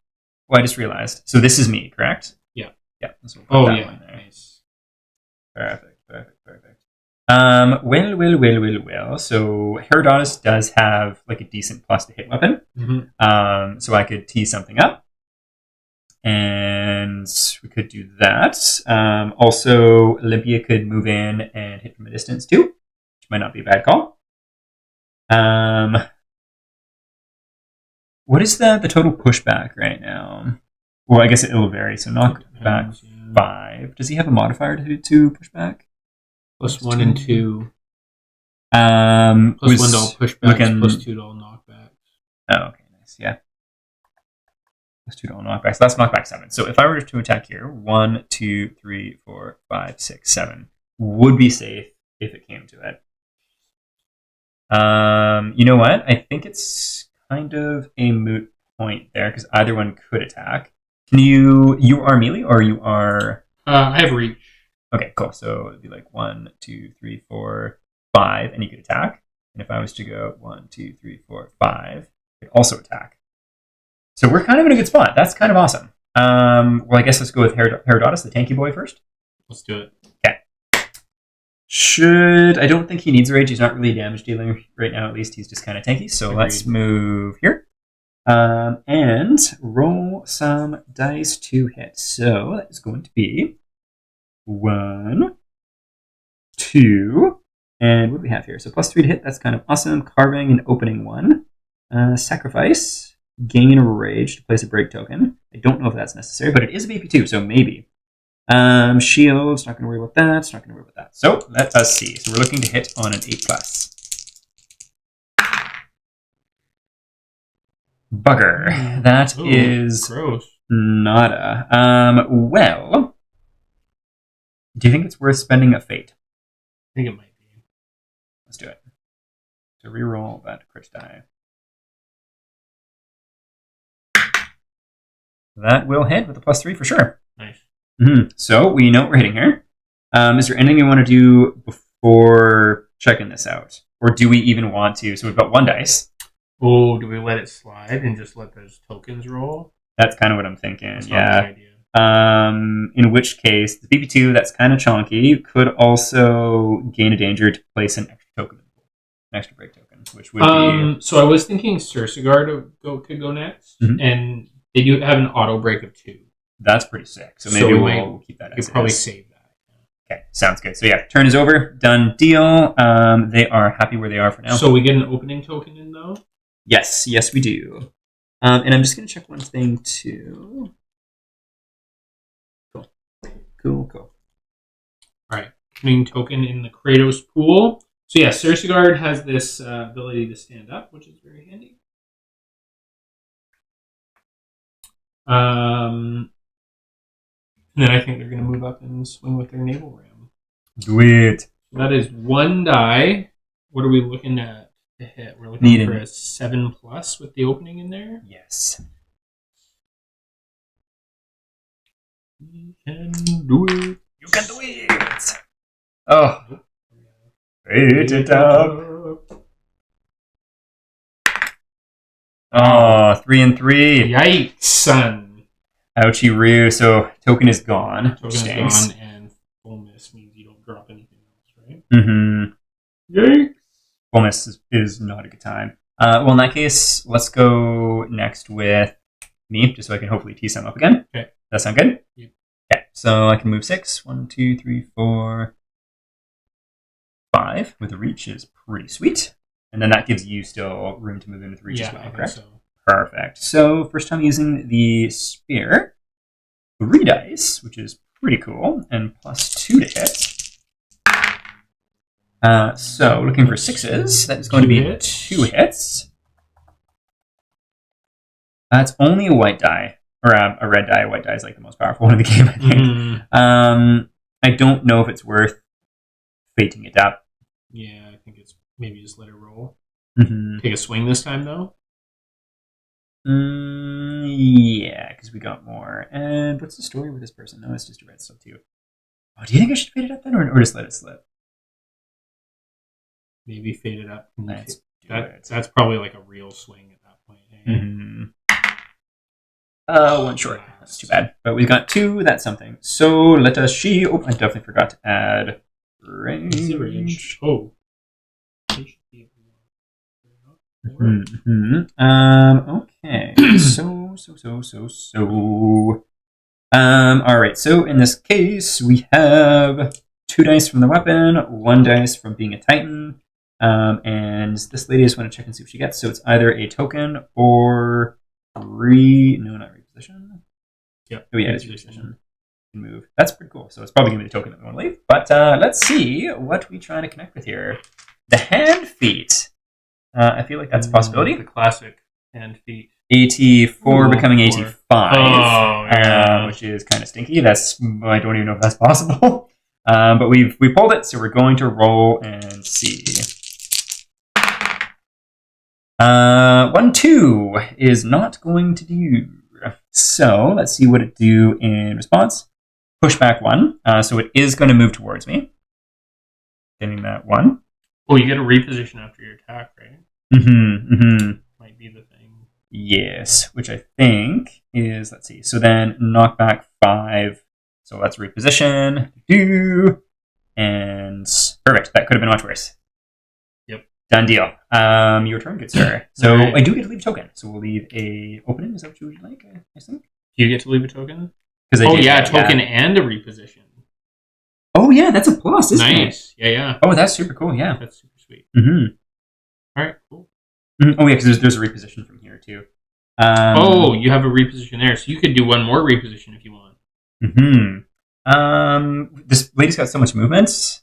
Speaker 1: Well, I just realized. So this is me, correct?
Speaker 2: Yeah.
Speaker 1: Yeah. So we'll put that one there.
Speaker 2: Nice.
Speaker 1: Perfect. Well. So Herodotus does have like a decent plus to hit weapon.
Speaker 2: Mm-hmm.
Speaker 1: So I could tee something up. And we could do that. Also, Olympia could move in and hit from a distance too, which might not be a bad call. What is the total pushback right now? Well, I guess it will vary. So knock back 5. Does he have a modifier to pushback?
Speaker 2: +1 and 2. +1 to all pushbacks, +2 to all knockbacks.
Speaker 1: Oh, okay, nice. Yeah. +2 to all knockbacks. That's knockback 7. So if I were to attack here, 1, 2, 3, 4, 5, 6, 7 would be safe if it came to it. You know what? I think it's kind of a moot point there because either one could attack. Can you are melee or you are?
Speaker 2: I have reach.
Speaker 1: Okay, cool. So it'd be like 1, 2, 3, 4, 5, and you could attack. And if I was to go 1, 2, 3, 4, 5, you could also attack. So we're kind of in a good spot. That's kind of awesome. Well, I guess let's go with Herodotus, the tanky boy, first.
Speaker 2: Let's do it.
Speaker 1: I don't think he needs rage. He's not really a damage dealer right now, at least. He's just kind of tanky. So
Speaker 2: Agreed.
Speaker 1: let's move here. And roll some dice to hit. So that is going to be 1, 2, and what do we have here? So +3 to hit. That's kind of awesome. Carving and opening 1. Sacrifice. Gain a rage to place a break token. I don't know if that's necessary, but it is a BP2, so maybe. Shields, not going to worry about that. It's not going to worry about that. So let us see. So we're looking to hit on an 8+. Bugger. That is
Speaker 2: gross.
Speaker 1: nada. Well, do you think it's worth spending a fate?
Speaker 2: I think it might be.
Speaker 1: Let's do it. So reroll that crit die. That will hit with a +3 for sure.
Speaker 2: Nice.
Speaker 1: So we know what we're hitting here. Is there anything you want to do before checking this out? Or do we even want to? So we've got 1 dice.
Speaker 2: Oh, do we let it slide and just let those tokens roll?
Speaker 1: That's kind of what I'm thinking.
Speaker 2: That's not a bad idea.
Speaker 1: In which case, the BP2, that's kind of chonky, could also gain a danger to place an extra token, an extra break token, which would be.
Speaker 2: So I was thinking Sursigar could go next, and they do have an auto break of 2.
Speaker 1: That's pretty sick. So maybe we'll keep that.
Speaker 2: You could probably save that.
Speaker 1: Okay, sounds good. So yeah, turn is over. Done deal. They are happy where they are for now.
Speaker 2: So we get an opening token in though.
Speaker 1: Yes, we do. And I'm just going to check one thing too. Cool.
Speaker 2: All right, opening token in the Kratos pool. So yeah, Sursigard has this ability to stand up, which is very handy. And then I think they're going to move up and swing with their naval ram.
Speaker 1: Do it.
Speaker 2: That is 1 die. What are we looking at to hit? We're looking for a 7+ with the opening in there.
Speaker 1: Yes.
Speaker 2: You can do it.
Speaker 1: You can do it. Oh. Eat it up. Oh, 3 and 3.
Speaker 2: Yikes, son.
Speaker 1: Ouchie Roo. So token is gone.
Speaker 2: Token is gone, and full miss means you don't drop anything else, right?
Speaker 1: Yikes. Full miss is not a good time. Well, in that case, let's go next with me, just so I can hopefully tee some up again.
Speaker 2: Okay.
Speaker 1: That sound good?
Speaker 2: Yep.
Speaker 1: Okay, so I can move 6. 1, 2, 3, 4, 5 with a reach is pretty sweet. And then that gives you still room to move into 3 as well, correct?
Speaker 2: So.
Speaker 1: Perfect. So first time using the spear, 3 dice, which is pretty cool, and +2 to hit. So looking for 6s. That is going to be 2 hits. That's only a white die, or a red die. A white die is like the most powerful one in the game, I think. I don't know if it's worth fating it up.
Speaker 2: Yeah, I think it's maybe just let it roll.
Speaker 1: Mm-hmm.
Speaker 2: Take a swing this time, though.
Speaker 1: Yeah, because we got more. And what's the story with this person? No, it's just a red stuff too. Oh, do you think I should fade it up then, or just let it slip?
Speaker 2: Maybe fade it up.
Speaker 1: That's
Speaker 2: probably like a real swing at that point. Eh?
Speaker 1: Mm-hmm. 1 short. That's too bad. But we've got 2. That's something. So let us see. Oh, I definitely forgot to add range.
Speaker 2: Oh.
Speaker 1: Okay. All right. So in this case, we have 2 dice from the weapon, 1 dice from being a Titan, and this lady just want to check and see what she gets. So it's either a token or not reposition.
Speaker 2: Yep.
Speaker 1: Oh yeah, it's reposition. Move. That's pretty cool. So it's probably gonna be the token that we want to leave. But let's see what we try to connect with here. The hand feet. I feel like that's a possibility.
Speaker 2: The classic hand feet.
Speaker 1: 84 becoming 85.
Speaker 2: Oh, yeah.
Speaker 1: Which is kind of stinky. I don't even know if that's possible. But we pulled it, so we're going to roll and see. 1, 2 is not going to do. So let's see what it do in response. Push back 1. So it is going to move towards me. Getting that 1.
Speaker 2: Oh, you get a reposition after your attack, right? Might be the thing.
Speaker 1: Yes, which I think is, let's see. So then knock back 5. So let's reposition. And perfect. That could have been much worse.
Speaker 2: Yep.
Speaker 1: Done deal. Your turn, good sir. So
Speaker 2: Right.
Speaker 1: I do get to leave a token. So we'll leave a opening. Is that what you would like? I think.
Speaker 2: Do you get to leave a token?
Speaker 1: Because
Speaker 2: token and a reposition.
Speaker 1: Oh yeah, that's a plus, isn't it?
Speaker 2: Nice. Yeah.
Speaker 1: Oh, that's super cool. Yeah.
Speaker 2: That's super sweet.
Speaker 1: Mm-hmm.
Speaker 2: All right, cool.
Speaker 1: Mm-hmm. Oh yeah, because there's a reposition from here too.
Speaker 2: You have a reposition there, so you could do one more reposition if you want.
Speaker 1: This lady's got so much movement.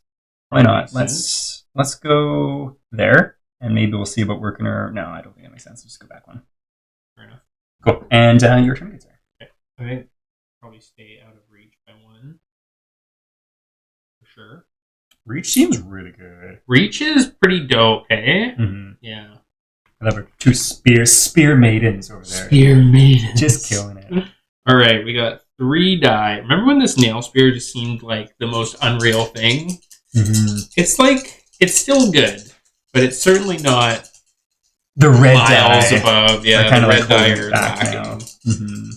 Speaker 1: Why not?
Speaker 2: Makes
Speaker 1: Let's go there, and maybe we'll see about working her. No, I don't think that makes sense. Let's just go back one.
Speaker 2: Fair enough.
Speaker 1: Cool. And your turn, good sir.
Speaker 2: Okay. I think probably stay out of reach by one. For sure.
Speaker 1: Reach seems really good.
Speaker 2: Reach is pretty dope, eh?
Speaker 1: Mm-hmm.
Speaker 2: Yeah.
Speaker 1: I love her. Two spear maidens over there.
Speaker 2: Spear maidens.
Speaker 1: Just killing it.
Speaker 2: All right, we got 3 die. Remember when this nail spear just seemed like the most unreal thing?
Speaker 1: Mm-hmm.
Speaker 2: It's still good, but it's certainly not
Speaker 1: the red
Speaker 2: miles
Speaker 1: die
Speaker 2: above. Yeah,
Speaker 1: kind
Speaker 2: the
Speaker 1: of
Speaker 2: red die
Speaker 1: holding
Speaker 2: are
Speaker 1: it back
Speaker 2: lacking.
Speaker 1: now. Mm-hmm.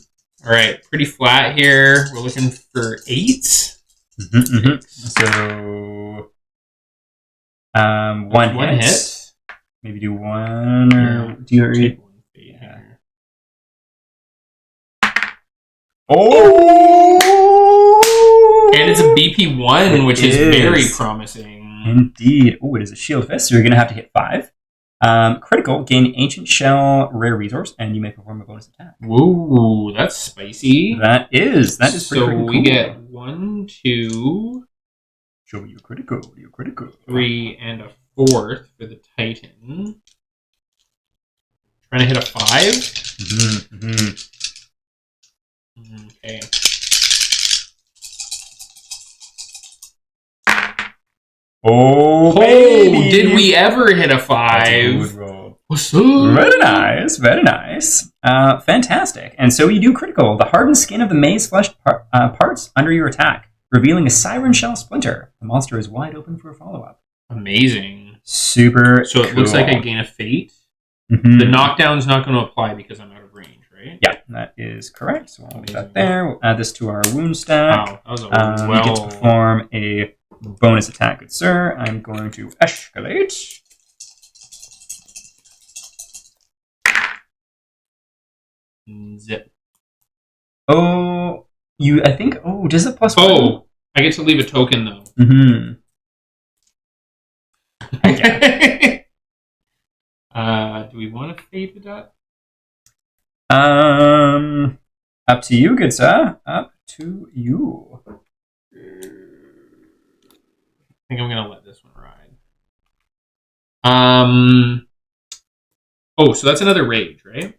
Speaker 2: All right, pretty flat here. We're looking for 8.
Speaker 1: Mm-hmm. So, one hit. Maybe do one, or do you already?
Speaker 2: Take 1 fade here.
Speaker 1: Oh!
Speaker 2: And it's a BP1, which is very promising.
Speaker 1: Indeed. Oh, it is a shield fist, so you're going to have to hit 5. Critical, gain ancient shell rare resource, and you may perform a bonus attack.
Speaker 2: Whoa, that's spicy.
Speaker 1: That is pretty
Speaker 2: so
Speaker 1: cool.
Speaker 2: We get 1, 2.
Speaker 1: Show me your critical.
Speaker 2: 3 and a 4th for the Titan. Trying to hit a 5.
Speaker 1: Mm-hmm.
Speaker 2: Okay.
Speaker 1: Oh, baby.
Speaker 2: Did we ever hit a 5?
Speaker 1: Good roll.
Speaker 2: What's up?
Speaker 1: Very nice. Fantastic. And so you do critical. The hardened skin of the maze flesh parts under your attack, revealing a siren shell splinter. The monster is wide open for a follow-up.
Speaker 2: Amazing.
Speaker 1: Super
Speaker 2: So it looks like I gain a fate.
Speaker 1: Mm-hmm.
Speaker 2: The knockdown's not going to apply because I'm out of range, right?
Speaker 1: Yeah, that is correct. So we'll put that there. We'll add this to our wound stack.
Speaker 2: Wow, that was a
Speaker 1: You get to perform a bonus attack, good sir. I'm going to escalate.
Speaker 2: Zip.
Speaker 1: Oh, I think. Oh, does it plus 1?
Speaker 2: Oh, I get to leave a token though.
Speaker 1: Mm-hmm.
Speaker 2: Do we want to fade it up?
Speaker 1: Up to you, good sir. Up to you.
Speaker 2: I think I'm gonna let this one ride. Oh, so that's another rage, right? I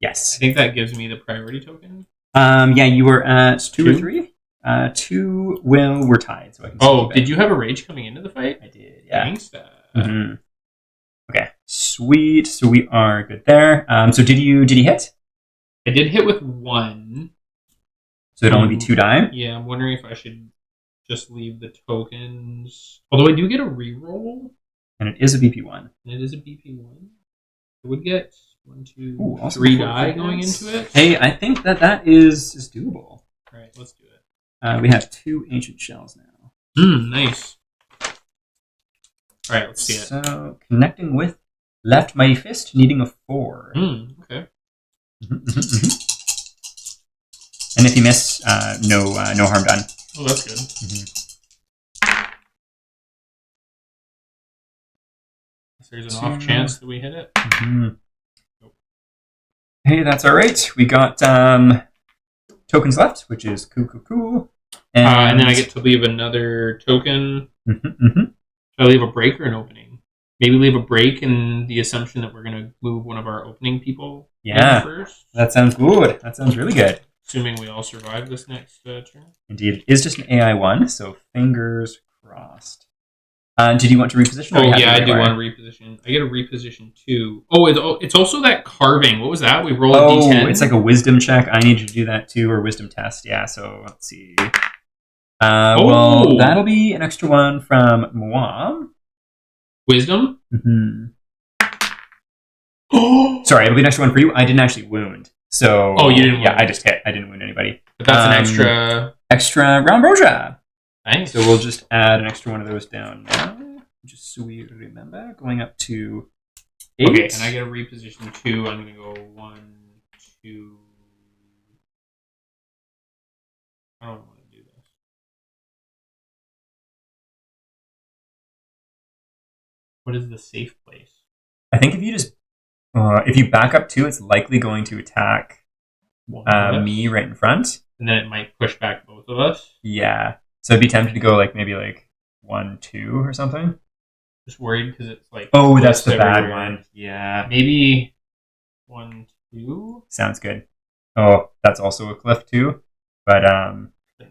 Speaker 1: Yes.
Speaker 2: think that gives me the priority token.
Speaker 1: Yeah, you were at 2 or 3. 2 we're tied, so I can.
Speaker 2: Did you have a rage coming into the fight?
Speaker 1: I did. Yeah.
Speaker 2: Thanks.
Speaker 1: Mm-hmm. Okay, sweet. So we are good there. So did he hit?
Speaker 2: I did hit with 1.
Speaker 1: So it'd only be 2 die.
Speaker 2: Yeah, I'm wondering if I should just leave the tokens. Although I do get a reroll,
Speaker 1: And it is a BP1.
Speaker 2: and it is a BP1. I would get 1, 2,
Speaker 1: Ooh, awesome.
Speaker 2: 3 die going into it.
Speaker 1: Hey, I think that is doable.
Speaker 2: All right, let's do it.
Speaker 1: We have 2 ancient shells now.
Speaker 2: Nice. All right, let's see it.
Speaker 1: So connecting with left mighty fist, needing a 4.
Speaker 2: Okay.
Speaker 1: Mm-hmm. And if you miss, no harm done.
Speaker 2: Oh, that's good.
Speaker 1: Mm-hmm.
Speaker 2: If there's an off chance that we hit it.
Speaker 1: Mm-hmm. Nope. Hey, that's all right. We got tokens left, which is cool.
Speaker 2: And then I get to leave another token.
Speaker 1: Mm-hmm.
Speaker 2: I leave a break or an opening? Maybe leave a break in the assumption that we're going to move one of our opening people first.
Speaker 1: That sounds good. That sounds really good.
Speaker 2: Assuming we all survive this next turn.
Speaker 1: Indeed. It is just an AI 1, so fingers crossed. Did you want to reposition?
Speaker 2: Oh, yeah, I do want to reposition. I get a reposition 2. Oh, it's also that carving. What was that? We roll a D10?
Speaker 1: Oh, it's like a wisdom check. I need you to do that too, or wisdom test. Yeah, so let's see. Well, that'll be an extra 1 from Moam.
Speaker 2: Wisdom?
Speaker 1: Mm-hmm. Sorry, it'll be an extra 1 for you. I didn't actually wound. So
Speaker 2: you didn't wound.
Speaker 1: Yeah, I just hit. I didn't wound anybody.
Speaker 2: But that's an extra
Speaker 1: round Ambrosia.
Speaker 2: Nice.
Speaker 1: So we'll just add an extra one of those down now, just so we remember. Going up to 8.
Speaker 2: Okay, and I get a reposition 2. I'm going to go 1, 2. I don't want to do this. What is the safe place?
Speaker 1: I think if you just if you back up 2, it's likely going to attack me right in front,
Speaker 2: and then it might push back both of us.
Speaker 1: Yeah, so I'd be tempted to go maybe 1, 2 or something.
Speaker 2: Just worried because it's
Speaker 1: oh, that's the bad one. Yeah,
Speaker 2: maybe 1, 2.
Speaker 1: Sounds good. Oh, that's also a cliff too, but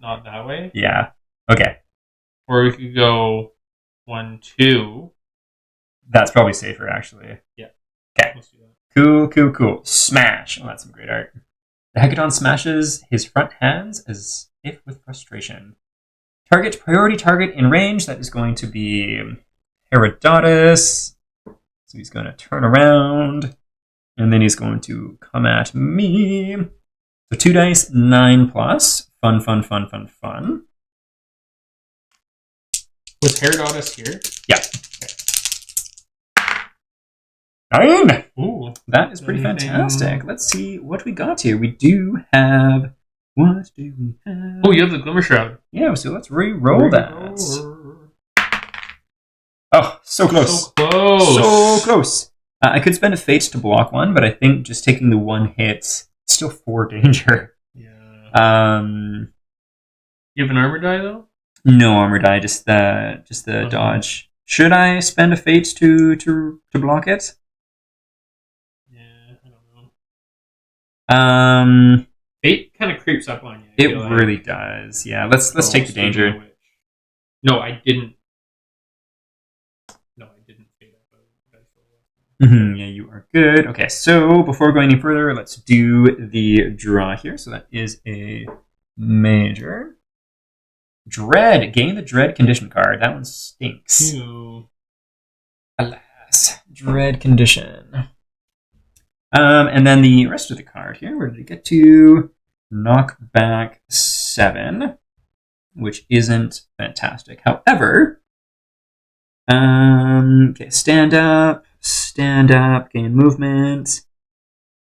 Speaker 2: not that way.
Speaker 1: Yeah. Okay.
Speaker 2: Or we could go 1, 2.
Speaker 1: That's probably safer, actually.
Speaker 2: Yeah.
Speaker 1: Okay.
Speaker 2: Let's do that.
Speaker 1: Cool. Smash. Oh, that's some great art. The Heckaton smashes his front hands as if with frustration. Priority target in range. That is going to be Herodotus. So he's going to turn around. And then he's going to come at me. So 2 dice, 9 plus. Fun.
Speaker 2: Was Herodotus here?
Speaker 1: Yeah. 9!
Speaker 2: Ooh.
Speaker 1: That is pretty fantastic. Let's see what we got here. We do have... What do we have?
Speaker 2: Oh, you have the Glimmer Shroud.
Speaker 1: Yeah, so let's re-roll that. Oh, so close. So close. I could spend a fate to block one, but I think just taking the 1 hit, still 4 danger.
Speaker 2: Yeah. You have an armor die, though?
Speaker 1: No armor die, just the dodge. Should I spend a fate to block it?
Speaker 2: Yeah, I don't know. Fate kind of creeps up on you.
Speaker 1: It really does. Yeah, let's take the danger.
Speaker 2: No, I didn't. Fate up.
Speaker 1: Yeah, you are good. Okay, so before going any further, let's do the draw here. So that is a major. Dread. Gain the Dread condition card. That one stinks.
Speaker 2: Ew.
Speaker 1: Alas. Dread condition. And then the rest of the card here, where did it get to? Knockback 7, which isn't fantastic. However, okay, stand up, gain movement.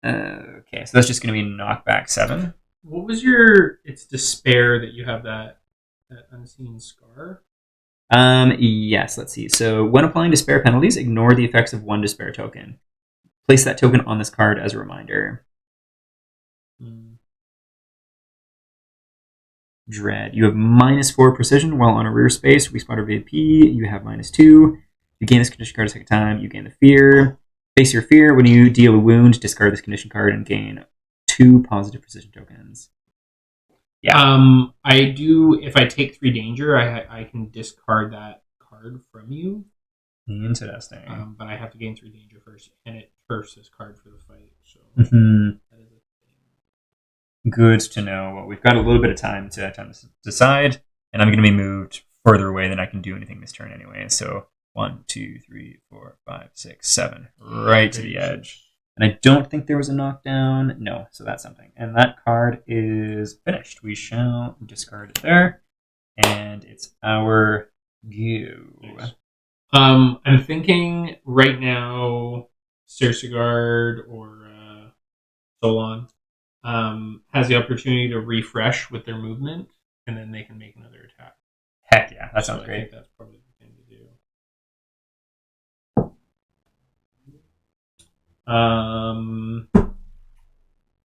Speaker 1: Okay, so that's just going to be knockback 7.
Speaker 2: What was your? It's despair that you have that unseen scar.
Speaker 1: Yes. Let's see. So when applying despair penalties, ignore the effects of 1 despair token. Place that token on this card as a reminder. Dread. You have -4 precision while on a rear space. We spot a VP. You have -2. You gain this condition card a second time. You gain the fear. Face your fear. When you deal a wound, discard this condition card and gain 2 positive precision tokens.
Speaker 2: Yeah. I do. If I take 3 danger, I can discard that card from you.
Speaker 1: Interesting.
Speaker 2: But I have to gain 3 danger first, and it turfs this card for the fight. So
Speaker 1: that is a thing. Good to know. Well, we've got a little bit of time to decide, and I'm going to be moved further away than I can do anything this turn anyway. So 1, 2, 3, 4, 5, 6, 7, right to the edge. And I don't think there was a knockdown. No, so that's something. And that card is finished. We shall discard it there, and it's our go.
Speaker 2: Nice. I'm thinking right now, Cersegard or Solon has the opportunity to refresh with their movement, and then they can make another attack.
Speaker 1: Heck yeah, that sounds great.
Speaker 2: I think that's probably the thing to do.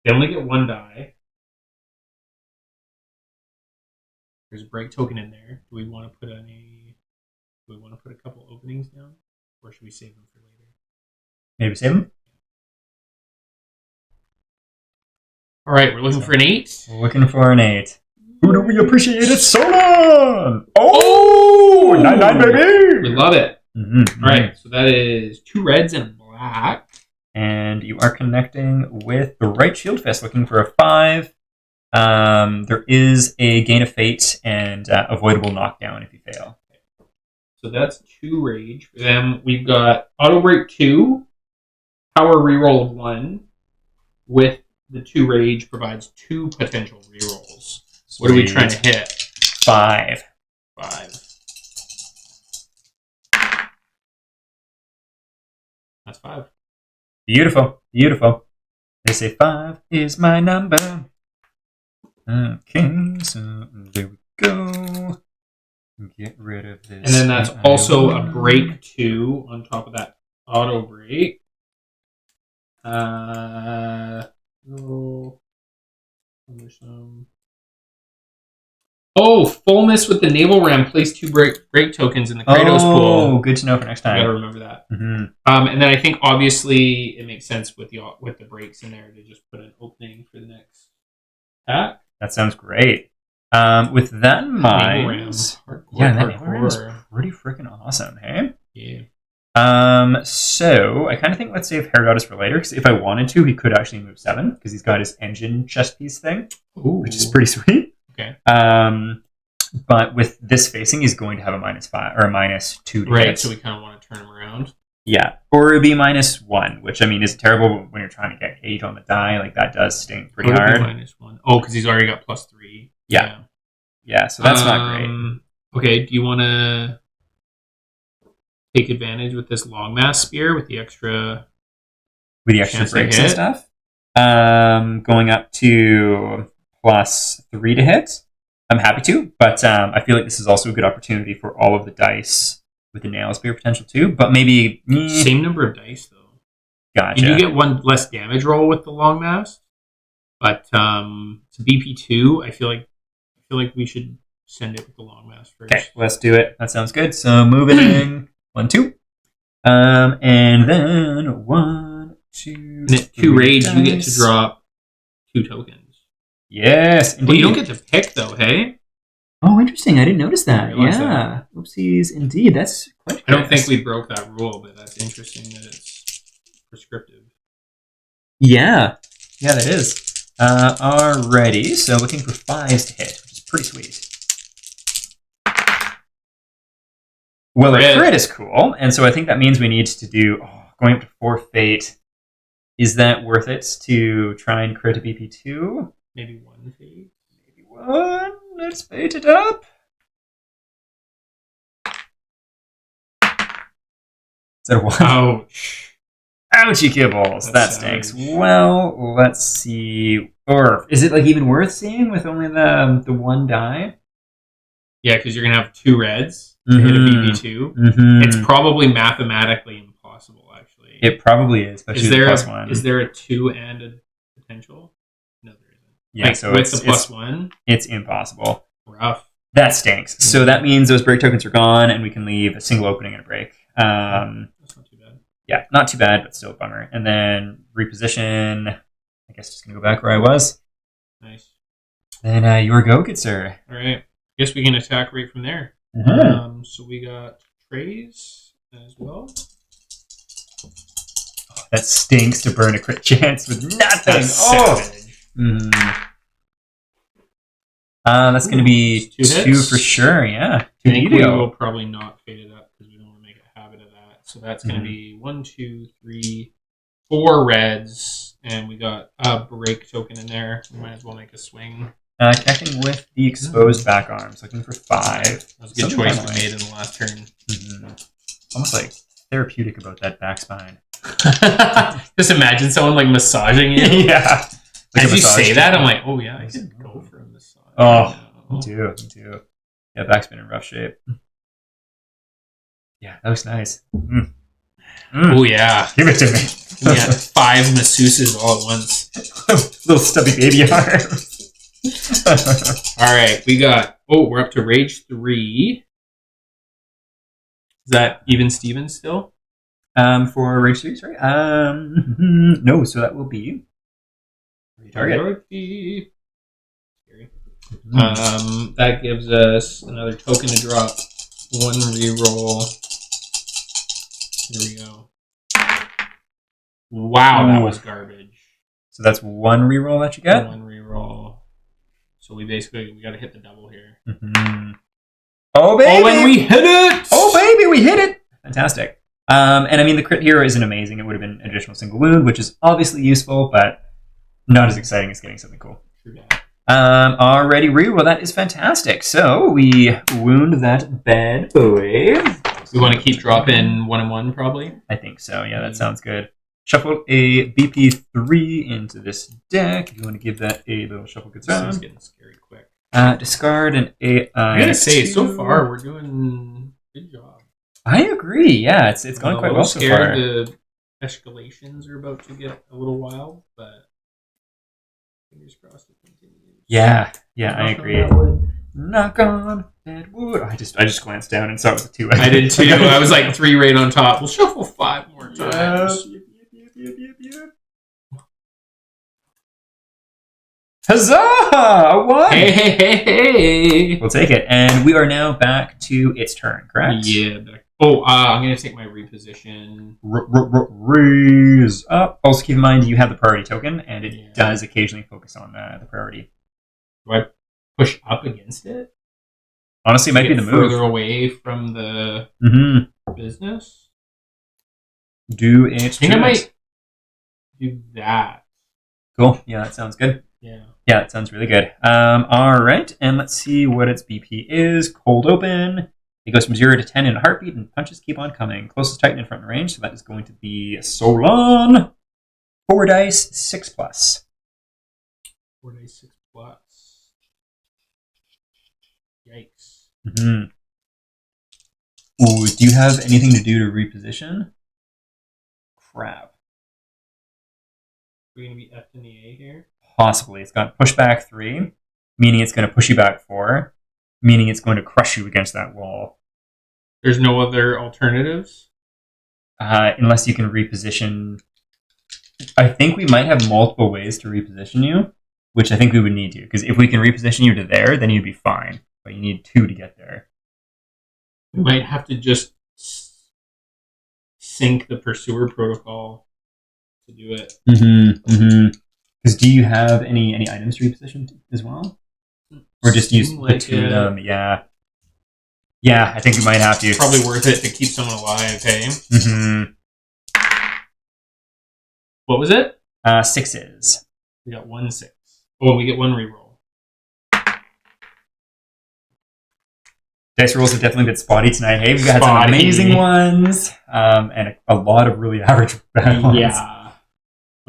Speaker 2: They only get 1 die. There's a break token in there. Do we want to put a couple openings down, or should we save them for later?
Speaker 1: Maybe save them.
Speaker 2: All right, we're looking for an 8.
Speaker 1: Looking for an 8. Who do we appreciate it? Solon! Oh! 9-9, baby!
Speaker 2: We love it.
Speaker 1: Mm-hmm.
Speaker 2: All right, so that is 2 reds and a black.
Speaker 1: And you are connecting with the right shield fist, looking for a 5. There is a gain of fate and avoidable knockdown if you fail.
Speaker 2: So that's 2 rage for them. We've got auto break 2, power reroll of 1, with the 2 rage provides 2 potential rerolls. What are we trying to hit?
Speaker 1: 5.
Speaker 2: 5. That's 5.
Speaker 1: Beautiful. Beautiful. They say 5 is my number. Okay, so there we go. Get rid of this.
Speaker 2: And then that's also a break 2 on top of that auto break. Oh, full miss with the naval ram. Place 2 break tokens in the Kratos pool.
Speaker 1: Oh, good to know for next time.
Speaker 2: I gotta remember that.
Speaker 1: Mm-hmm.
Speaker 2: And then I think obviously it makes sense with the breaks in there to just put an opening for the next attack.
Speaker 1: That sounds great. With that in mind, that naval ram is pretty freaking awesome, hey?
Speaker 2: Yeah.
Speaker 1: So I kind of think let's save Heragoddess for later, because if I wanted to, he could actually move 7, because he's got his engine chest piece thing, which is pretty sweet.
Speaker 2: Okay.
Speaker 1: But with this facing, he's going to have a -5 or a -2 to
Speaker 2: right,
Speaker 1: hit.
Speaker 2: so we kind of want to turn him around.
Speaker 1: Yeah, or it'd be -1, which I mean is terrible when you're trying to get hate on the die. Like that does sting pretty hard.
Speaker 2: -1. Oh, because he's already got +3.
Speaker 1: Yeah. So that's not great.
Speaker 2: Okay, do you want to take advantage with this long mass spear with the extra
Speaker 1: breaks and stuff? Going up to +3 to hit. I'm happy to, but I feel like this is also a good opportunity for all of the dice with the nail spear potential too. But maybe
Speaker 2: same number of dice though.
Speaker 1: Gotcha.
Speaker 2: You do get 1 less damage roll with the long mast, but it's BP2. I feel like we should send it with the long mast first.
Speaker 1: Okay, let's do it. That sounds good. So moving 1, 2, and then 1, 2.
Speaker 2: And at 2 rage, you get to drop 2 tokens.
Speaker 1: Yes, indeed.
Speaker 2: Well, you don't get to pick though, hey?
Speaker 1: Oh, interesting. I didn't notice that.
Speaker 2: Yeah.
Speaker 1: That. Oopsies, indeed. That's quite
Speaker 2: I don't think we broke that rule, but that's interesting that it's prescriptive.
Speaker 1: Yeah, that is. Alrighty, so looking for 5s to hit, which is pretty sweet. Well, a crit is cool, and so I think that means we need to do going up to 4 fate. Is that worth it to try and crit a BP2?
Speaker 2: Maybe 1 fate.
Speaker 1: Maybe 1. Let's fate it up. Is that a 1?
Speaker 2: Ouch.
Speaker 1: Ouchie kibbles. That stinks. Well, let's see. Or is it like even worth seeing with only the 1 die?
Speaker 2: Yeah, because you're gonna have 2 reds to hit a BP2.
Speaker 1: Mm-hmm.
Speaker 2: It's probably mathematically impossible, actually.
Speaker 1: It probably is. Especially with the +1.
Speaker 2: Is there a 2 and a potential? No, there isn't.
Speaker 1: Yeah,
Speaker 2: like,
Speaker 1: so
Speaker 2: with the +1,
Speaker 1: it's impossible.
Speaker 2: Rough.
Speaker 1: That stinks. So that means those break tokens are gone, and we can leave a single opening and a break.
Speaker 2: That's not too bad.
Speaker 1: Yeah, not too bad, but still a bummer. And then reposition. I guess just gonna go back where I was.
Speaker 2: Nice.
Speaker 1: Then your go, good sir.
Speaker 2: All right. Guess we can attack right from there.
Speaker 1: Mm-hmm.
Speaker 2: So we got trays as well.
Speaker 1: Oh, that stinks to burn a crit chance with nothing.
Speaker 2: That's savage.
Speaker 1: That's going to be
Speaker 2: 2
Speaker 1: 2
Speaker 2: hits?
Speaker 1: for sure, yeah.
Speaker 2: I think we will probably not fade it up because we don't want to make a habit of that. So that's going to be 1, 2, 3, 4 reds, and we got a break token in there. We might as well make a swing.
Speaker 1: Connecting with the exposed back arms, looking for 5.
Speaker 2: That was a good choice we made in the last turn.
Speaker 1: Mm-hmm. Almost like therapeutic about that back spine.
Speaker 2: Just imagine someone like massaging you.
Speaker 1: Yeah. Like
Speaker 2: as you say that, I'm like, oh yeah, I could go for a massage.
Speaker 1: Oh, me too. Yeah, back's been in rough shape. Yeah, that looks nice.
Speaker 2: Oh yeah.
Speaker 1: Give it to me.
Speaker 2: Yeah, 5 masseuses all at once.
Speaker 1: Little stubby baby arms.
Speaker 2: All right, we're up to rage 3. Is that even Steven still?
Speaker 1: For rage 3, sorry. No, so that will be target.
Speaker 2: Scary. That gives us another token to drop. 1 reroll. Here we go. Wow, that was garbage.
Speaker 1: So that's 1 reroll that you get?
Speaker 2: 1 reroll. So we got to hit the double here.
Speaker 1: Mm-hmm. Oh, baby!
Speaker 2: Oh, and we hit it!
Speaker 1: Oh, baby, we hit it! Fantastic. And I mean, the crit here isn't amazing. It would have been an additional single wound, which is obviously useful, but not as exciting as getting something cool.
Speaker 2: True that.
Speaker 1: Alrighty, Ree. Well, that is fantastic. So we wound that bad boy.
Speaker 2: We want to keep dropping 1 and 1, probably.
Speaker 1: I think so. Yeah, that sounds good. Shuffle a BP3 into this deck. If you want to give that a little shuffle good
Speaker 2: This
Speaker 1: sound.
Speaker 2: is getting scary quick.
Speaker 1: Discard an AI.
Speaker 2: I gotta say, so far we're doing a good job.
Speaker 1: I agree. Yeah, it's going quite well so far.
Speaker 2: The escalations are about to get a little wild, but fingers crossed it continues.
Speaker 1: Yeah, I agree. Knock on that wood. I just glanced down and saw it was a 2.
Speaker 2: I did too. I was like 3 right on top. We'll shuffle 5 more times.
Speaker 1: Yep. Huzzah! A 1!
Speaker 2: Hey!
Speaker 1: We'll take it. And we are now back to its turn, correct?
Speaker 2: Yeah. I'm going to take my reposition.
Speaker 1: Raise up. Also keep in mind you have the priority token, and it does occasionally focus on the priority.
Speaker 2: Do I push up against it?
Speaker 1: Honestly, it might be the move.
Speaker 2: Further away from the business?
Speaker 1: Do it.
Speaker 2: I think I might do that.
Speaker 1: Cool. Yeah, that sounds good.
Speaker 2: Yeah,
Speaker 1: that sounds really good. All right, and let's see what its BP is. Cold open. It goes from 0 to 10 in a heartbeat, and punches keep on coming. Closest Titan in front range, so that is going to be Solon. 4 dice, 6+.
Speaker 2: 4 dice, 6+. Yikes.
Speaker 1: Mm-hmm. Ooh, do you have anything to do to reposition? Crap.
Speaker 2: Are we going to be F in the A here?
Speaker 1: Possibly. It's got pushback 3, meaning it's going to push you back 4, meaning it's going to crush you against that wall.
Speaker 2: There's no other alternatives?
Speaker 1: Unless you can reposition. I think we might have multiple ways to reposition you, which I think we would need to. Because if we can reposition you to there, then you'd be fine. But you need 2 to get there.
Speaker 2: We might have to just sync the Pursuer protocol to do it.
Speaker 1: Because do you have any items to reposition as well? Or just use the 2 of them? Yeah. Yeah, I think we might have to.
Speaker 2: It's probably worth it to keep someone alive, hey? What was it?
Speaker 1: 6s.
Speaker 2: We got 1 6. Oh, we get 1 reroll.
Speaker 1: Dice rolls have definitely been spotty tonight. Hey, we've had some amazing ones, and a lot of really average bad ones.
Speaker 2: Yeah.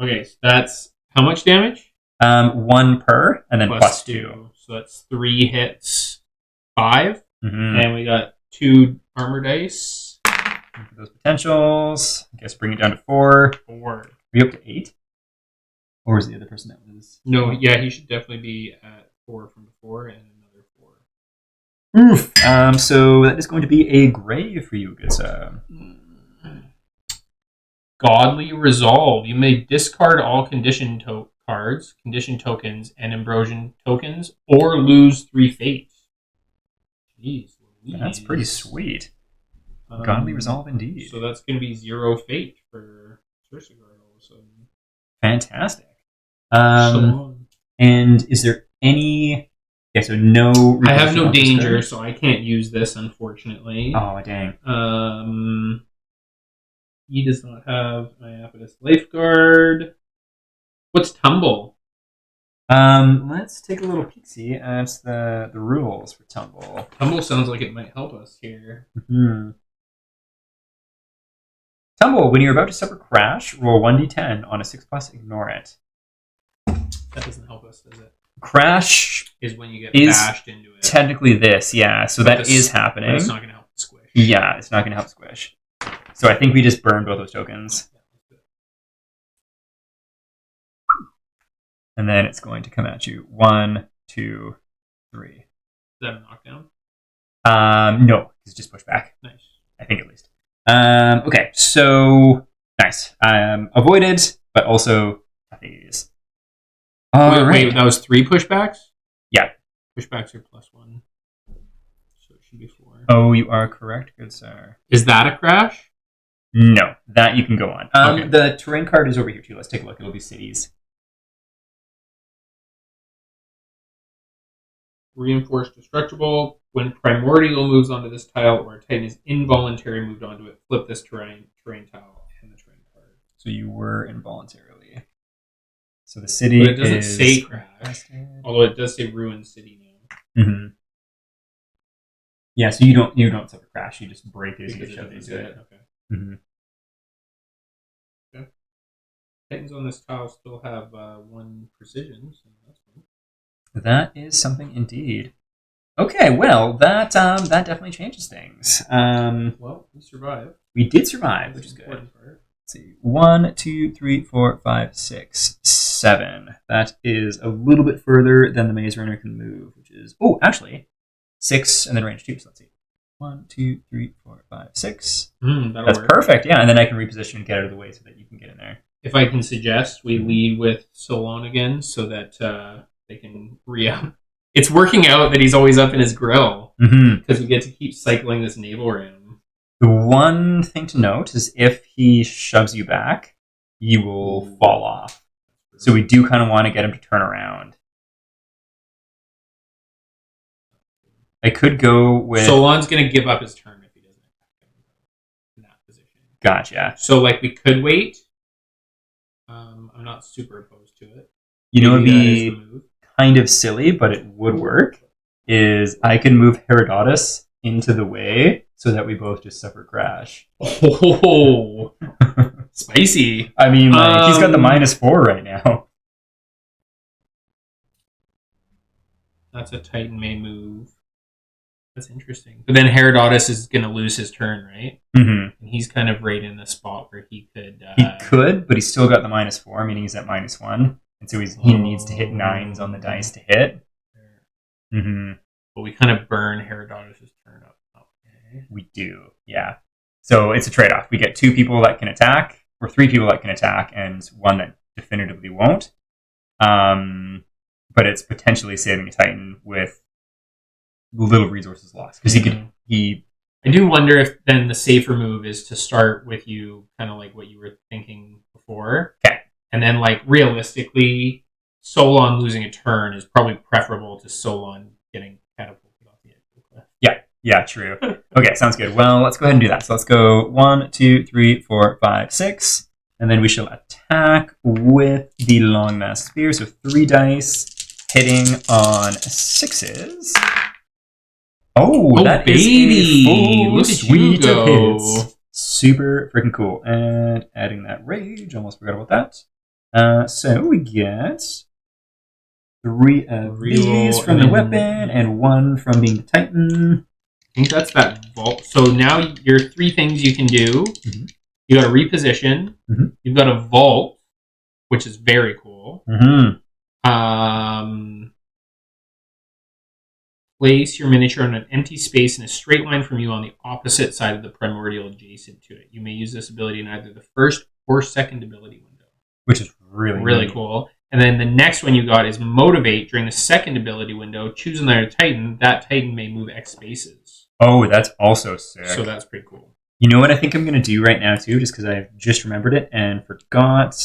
Speaker 2: Okay, so that's how much damage?
Speaker 1: 1 per, and then plus 2.
Speaker 2: So that's 3 hits, 5.
Speaker 1: Mm-hmm.
Speaker 2: And we got 2 armor dice.
Speaker 1: For those potentials, I guess bring it down to 4.
Speaker 2: 4.
Speaker 1: Are you up to 8? Or was the other person that was?
Speaker 2: No, yeah, he should definitely be at 4 from before and another 4.
Speaker 1: Oof. So that is going to be a grave for you, good sir.
Speaker 2: Godly Resolve. You may discard all condition cards, condition tokens, and Ambrosian tokens, or lose 3 fate. Jeez.
Speaker 1: That's pretty sweet. Godly Resolve indeed.
Speaker 2: So that's going to be 0 fate for Cersei all of a sudden.
Speaker 1: Fantastic. And is there any... Yeah, so no...
Speaker 2: I have no danger, so I can't use this, unfortunately.
Speaker 1: Oh, dang.
Speaker 2: He does not have Iapetus Lifeguard. What's Tumble?
Speaker 1: Let's take a little peek-see at the rules for Tumble.
Speaker 2: Tumble sounds like it might help us here.
Speaker 1: Mm-hmm. Tumble, when you're about to suffer crash, roll 1d10 on a 6+, ignore it.
Speaker 2: That doesn't help us, does it?
Speaker 1: Crash
Speaker 2: is when you get bashed into it.
Speaker 1: Technically this, yeah. So but that is happening.
Speaker 2: But it's not going to help squish.
Speaker 1: Yeah, it's not going to help squish. So I think we just burn both those tokens. And then it's going to come at you. 1, 2, 3. Is
Speaker 2: that a knockdown?
Speaker 1: No, it's just push back.
Speaker 2: Nice.
Speaker 1: I think at least. Okay, so nice. Avoided, but also these.
Speaker 2: Wait, that was 3 pushbacks?
Speaker 1: Yeah.
Speaker 2: Pushbacks are +1. So it should be 4.
Speaker 1: Oh, you are correct, good sir.
Speaker 2: Is that a crash?
Speaker 1: No, that you can go on.
Speaker 2: Okay.
Speaker 1: The terrain card is over here too. Let's take a look. It'll be cities.
Speaker 2: Reinforced destructible. When Primordial moves onto this tile or a Titan is involuntarily moved onto it, flip this terrain tile and the terrain card.
Speaker 1: So you were involuntarily. So the city
Speaker 2: But it doesn't
Speaker 1: is
Speaker 2: say crash, although it does say ruined city now.
Speaker 1: Mm-hmm. Yeah, so you don't suffer crash. You just break it as you get shoved into it.
Speaker 2: Okay.
Speaker 1: Mm-hmm.
Speaker 2: Okay. Titans on this tile still have 1 precision, so that's fine.
Speaker 1: That is something indeed. Okay, well that definitely changes things.
Speaker 2: Well, we survived.
Speaker 1: We did survive, which is good.
Speaker 2: Part.
Speaker 1: Let's see, 1, 2, 3, 4, 5, 6, 7. That is a little bit further than the maze runner can move, which is actually 6 and then range 2. So let's see, 1, 2, 3, 4, 5, 6. That's
Speaker 2: work.
Speaker 1: perfect. Yeah, and then I can reposition and get out of the way so that you can get in there.
Speaker 2: If I can suggest, we lead with Solon again so that they can re-up. It's working out that he's always up in his grill because we get to keep cycling this naval ram.
Speaker 1: The one thing to note is if he shoves you back, you will fall off. So we do kind of want to get him to turn around. I could go with...
Speaker 2: Solon's going to give up his turn if he doesn't attack him in that position.
Speaker 1: Gotcha.
Speaker 2: So, we could wait. I'm not super opposed to it.
Speaker 1: You know, it would be kind of silly, but it would work, is I can move Herodotus into the way so that we both just suffer crash.
Speaker 2: Oh, spicy.
Speaker 1: I mean, he's got the -4 right now.
Speaker 2: That's a Titan may move. That's interesting. But then Herodotus is going to lose his turn, right?
Speaker 1: Mm-hmm.
Speaker 2: And he's kind of right in the spot where he could...
Speaker 1: He could, but he's still got the -4, meaning he's at -1. And so he needs to hit 9s on the dice to hit. Mm-hmm.
Speaker 2: But we kind of burn Herodotus' turn up. Okay.
Speaker 1: We do, yeah. So it's a trade-off. We get 2 people that can attack, or 3 people that can attack, and 1 that definitively won't. But it's potentially saving a Titan with little resources lost. Because
Speaker 2: I do wonder if then the safer move is to start with you, kind of like what you were thinking before.
Speaker 1: Okay.
Speaker 2: And then, realistically, Solon losing a turn is probably preferable to Solon getting catapulted off the edge of the cliff.
Speaker 1: Yeah, true. Okay, sounds good. Well, let's go ahead and do that. So let's go 1, 2, 3, 4, 5, 6. And then we shall attack with the Longmast Spear. So 3 dice hitting on 6s. Oh, that
Speaker 2: baby.
Speaker 1: Is a full
Speaker 2: Look at
Speaker 1: suite
Speaker 2: you
Speaker 1: of
Speaker 2: go.
Speaker 1: hits. Super freaking cool. And adding that rage, almost forgot about that. So we get 3 of these from the weapon and 1 from being the Titan.
Speaker 2: I think that's that vault. So now your 3 things you can do.
Speaker 1: Mm-hmm.
Speaker 2: You got a reposition.
Speaker 1: Mm-hmm.
Speaker 2: You've got a vault, which is very cool.
Speaker 1: Mm-hmm.
Speaker 2: Place your miniature on an empty space in a straight line from you on the opposite side of the primordial adjacent to it. You may use this ability in either the first or second ability window.
Speaker 1: Which is really
Speaker 2: neat. Cool. And then the next one you got is motivate during the second ability window. Choose another Titan. That Titan may move X spaces.
Speaker 1: Oh, that's also sick.
Speaker 2: So that's pretty cool.
Speaker 1: You know what I think I'm going to do right now, too, just because I just remembered it and forgot.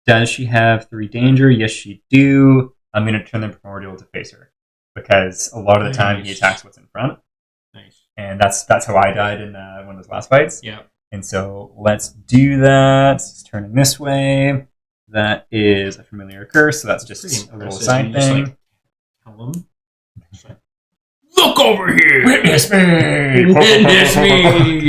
Speaker 1: Does she have 3 danger? Yes, she do. I'm going to turn the primordial to face her. Because a lot of the time he attacks what's in front.
Speaker 2: Nice.
Speaker 1: And that's how I died in one of those last fights.
Speaker 2: Yeah.
Speaker 1: And so let's do that. It's turning this way. That is a familiar curse, so that's just a little side thing.
Speaker 2: Tell him. Look over here!
Speaker 1: Witness me!
Speaker 2: Witness me!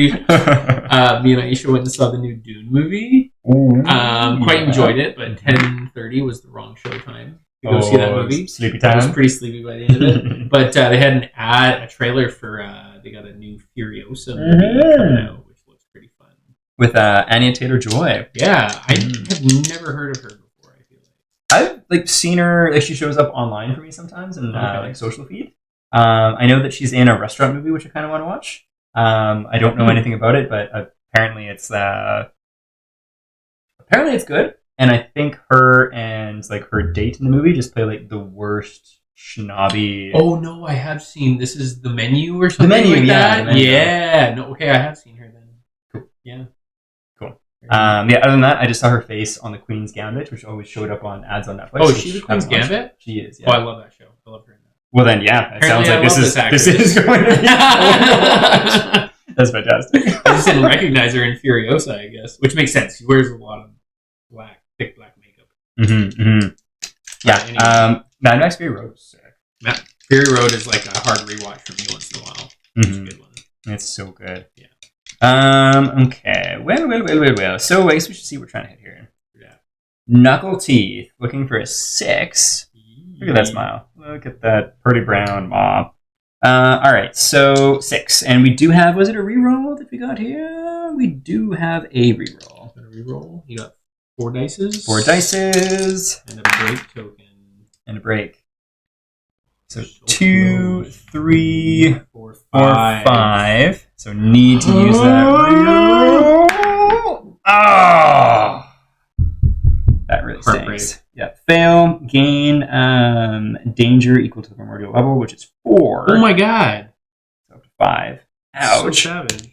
Speaker 2: Me and Aisha went and saw the new Dune movie. Quite enjoyed it, but 10:30 was the wrong show time to go see that movie.
Speaker 1: Sleepy time.
Speaker 2: I was pretty sleepy by the end of it. But they had a trailer for, they got a new Furiosa movie coming out, which looks pretty fun.
Speaker 1: With Anya Taylor-Joy.
Speaker 2: Yeah, I have never heard of her before, I feel like.
Speaker 1: I've seen her, she shows up online for me sometimes in social feed. I know that she's in a restaurant movie, which I kind of want to watch. I don't know anything about it, but apparently it's good. And I think her and her date in the movie just play the worst snobby.
Speaker 2: Oh no, I have seen. This is The Menu or something like that.
Speaker 1: The Menu.
Speaker 2: Yeah. No, okay, I have seen her then.
Speaker 1: Cool.
Speaker 2: Yeah.
Speaker 1: Cool. Other than that, I just saw her face on the Queen's Gambit, which always showed up on ads on Netflix.
Speaker 2: Oh, is she the Queen's Gambit?
Speaker 1: She is. Yeah.
Speaker 2: Oh, I love that show. I love her in that.
Speaker 1: Well then, yeah, it sounds like this is going to be. That's fantastic.
Speaker 2: I just didn't recognize her in Furiosa, I guess, which makes sense. She wears a lot of thick black makeup.
Speaker 1: Mm-hmm, mm-hmm. Yeah.
Speaker 2: Anyway.
Speaker 1: Mad Max Fury Road was sick.
Speaker 2: Fury Road is like a hard rewatch for me once in a while. It's a good one.
Speaker 1: It's so good.
Speaker 2: Yeah.
Speaker 1: Okay. Well. So I guess we should see what we're trying to hit here. Yeah. Knuckle Teeth, looking for a 6. Look at that smile. Look at that pretty brown maw. All right, so 6. And we do have, was it a reroll that we got here? We do have a reroll.
Speaker 2: A reroll? You got 4 dices?
Speaker 1: 4 dices.
Speaker 2: And a break token.
Speaker 1: And a break. So 2, 3, 4, 5. So need to use that reroll. Oh! That really stinks. Yeah. Fail. Gain danger equal to the primordial level, which is 4.
Speaker 2: Oh my god.
Speaker 1: So up to 5. Ouch.
Speaker 2: So savage.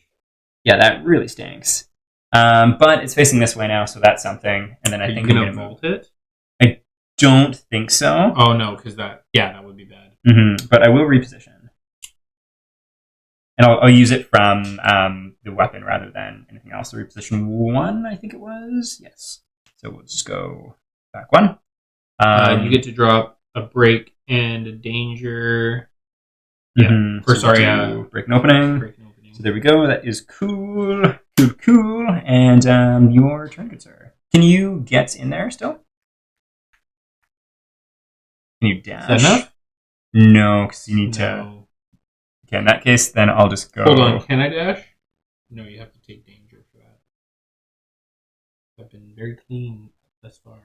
Speaker 1: Yeah, that really stinks. But it's facing this way now, so that's something. And then I think
Speaker 2: I'm going to vault it?
Speaker 1: I don't think so.
Speaker 2: Oh no, because that would be bad.
Speaker 1: Mm-hmm. But I will reposition. And I'll use it from the weapon rather than anything else. So reposition 1, I think it was. Yes. So we'll just go back 1.
Speaker 2: You get to drop a break and a danger. Yeah.
Speaker 1: Mm-hmm.
Speaker 2: Or sorry,
Speaker 1: break and opening. So there we go. That is cool. Cool. And your turn, good sir. Can you get in there still? Can you dash?
Speaker 2: Is that enough?
Speaker 1: No, because you need to. Okay, in that case, then I'll just go.
Speaker 2: Hold on, can I dash? No, you have to take danger for that. I've been very clean thus far.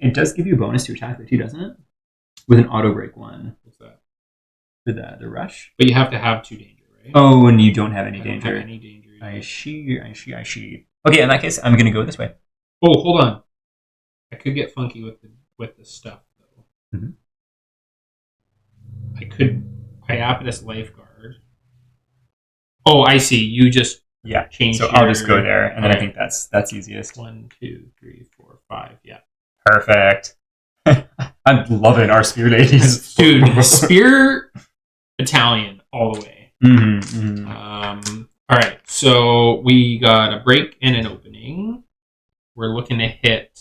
Speaker 1: It does give you a bonus to attack too, doesn't it? With an auto break 1.
Speaker 2: What's that?
Speaker 1: For the rush.
Speaker 2: But you have to have 2 danger, right?
Speaker 1: Oh, and you don't have any danger.
Speaker 2: I don't have any danger.
Speaker 1: I see. Okay, in that case, I'm gonna go this way.
Speaker 2: Oh, hold on. I could get funky with the stuff though.
Speaker 1: Mm-hmm.
Speaker 2: I Iapetus Lifeguard. Oh, I see. You just change.
Speaker 1: So I'll just go there, and then I think that's easiest.
Speaker 2: 1, 2, 3, 4, 5. Yeah.
Speaker 1: Perfect. I'm loving our spear ladies,
Speaker 2: dude. Spear battalion all the way.
Speaker 1: Mm-hmm, mm-hmm.
Speaker 2: All right. So we got a break and an opening. We're looking to hit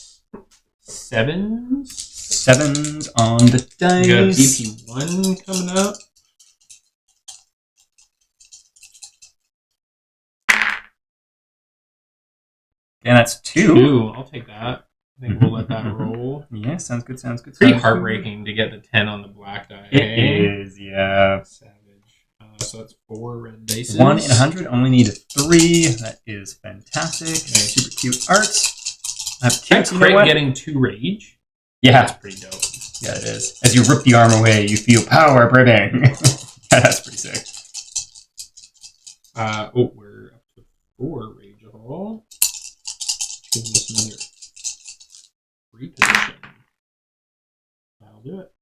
Speaker 2: 7s.
Speaker 1: 7s on the dice.
Speaker 2: We got DP1 coming up.
Speaker 1: And that's 2.
Speaker 2: 2. I'll take that. I think we'll let that roll.
Speaker 1: Yeah, sounds good.
Speaker 2: Pretty heartbreaking to get the 10 on the black die.
Speaker 1: It is, yeah.
Speaker 2: Savage. So that's 4 red dice.
Speaker 1: 1 in 100. Only need a 3. That is fantastic.
Speaker 2: Nice.
Speaker 1: Super cute art.
Speaker 2: That crit getting 2 rage.
Speaker 1: Yeah.
Speaker 2: That's pretty dope.
Speaker 1: Yeah, it is. As you rip the arm away, you feel power brimming. Yeah, that's pretty sick.
Speaker 2: We're up to 4 rage all. Give us another reposition. That'll do it.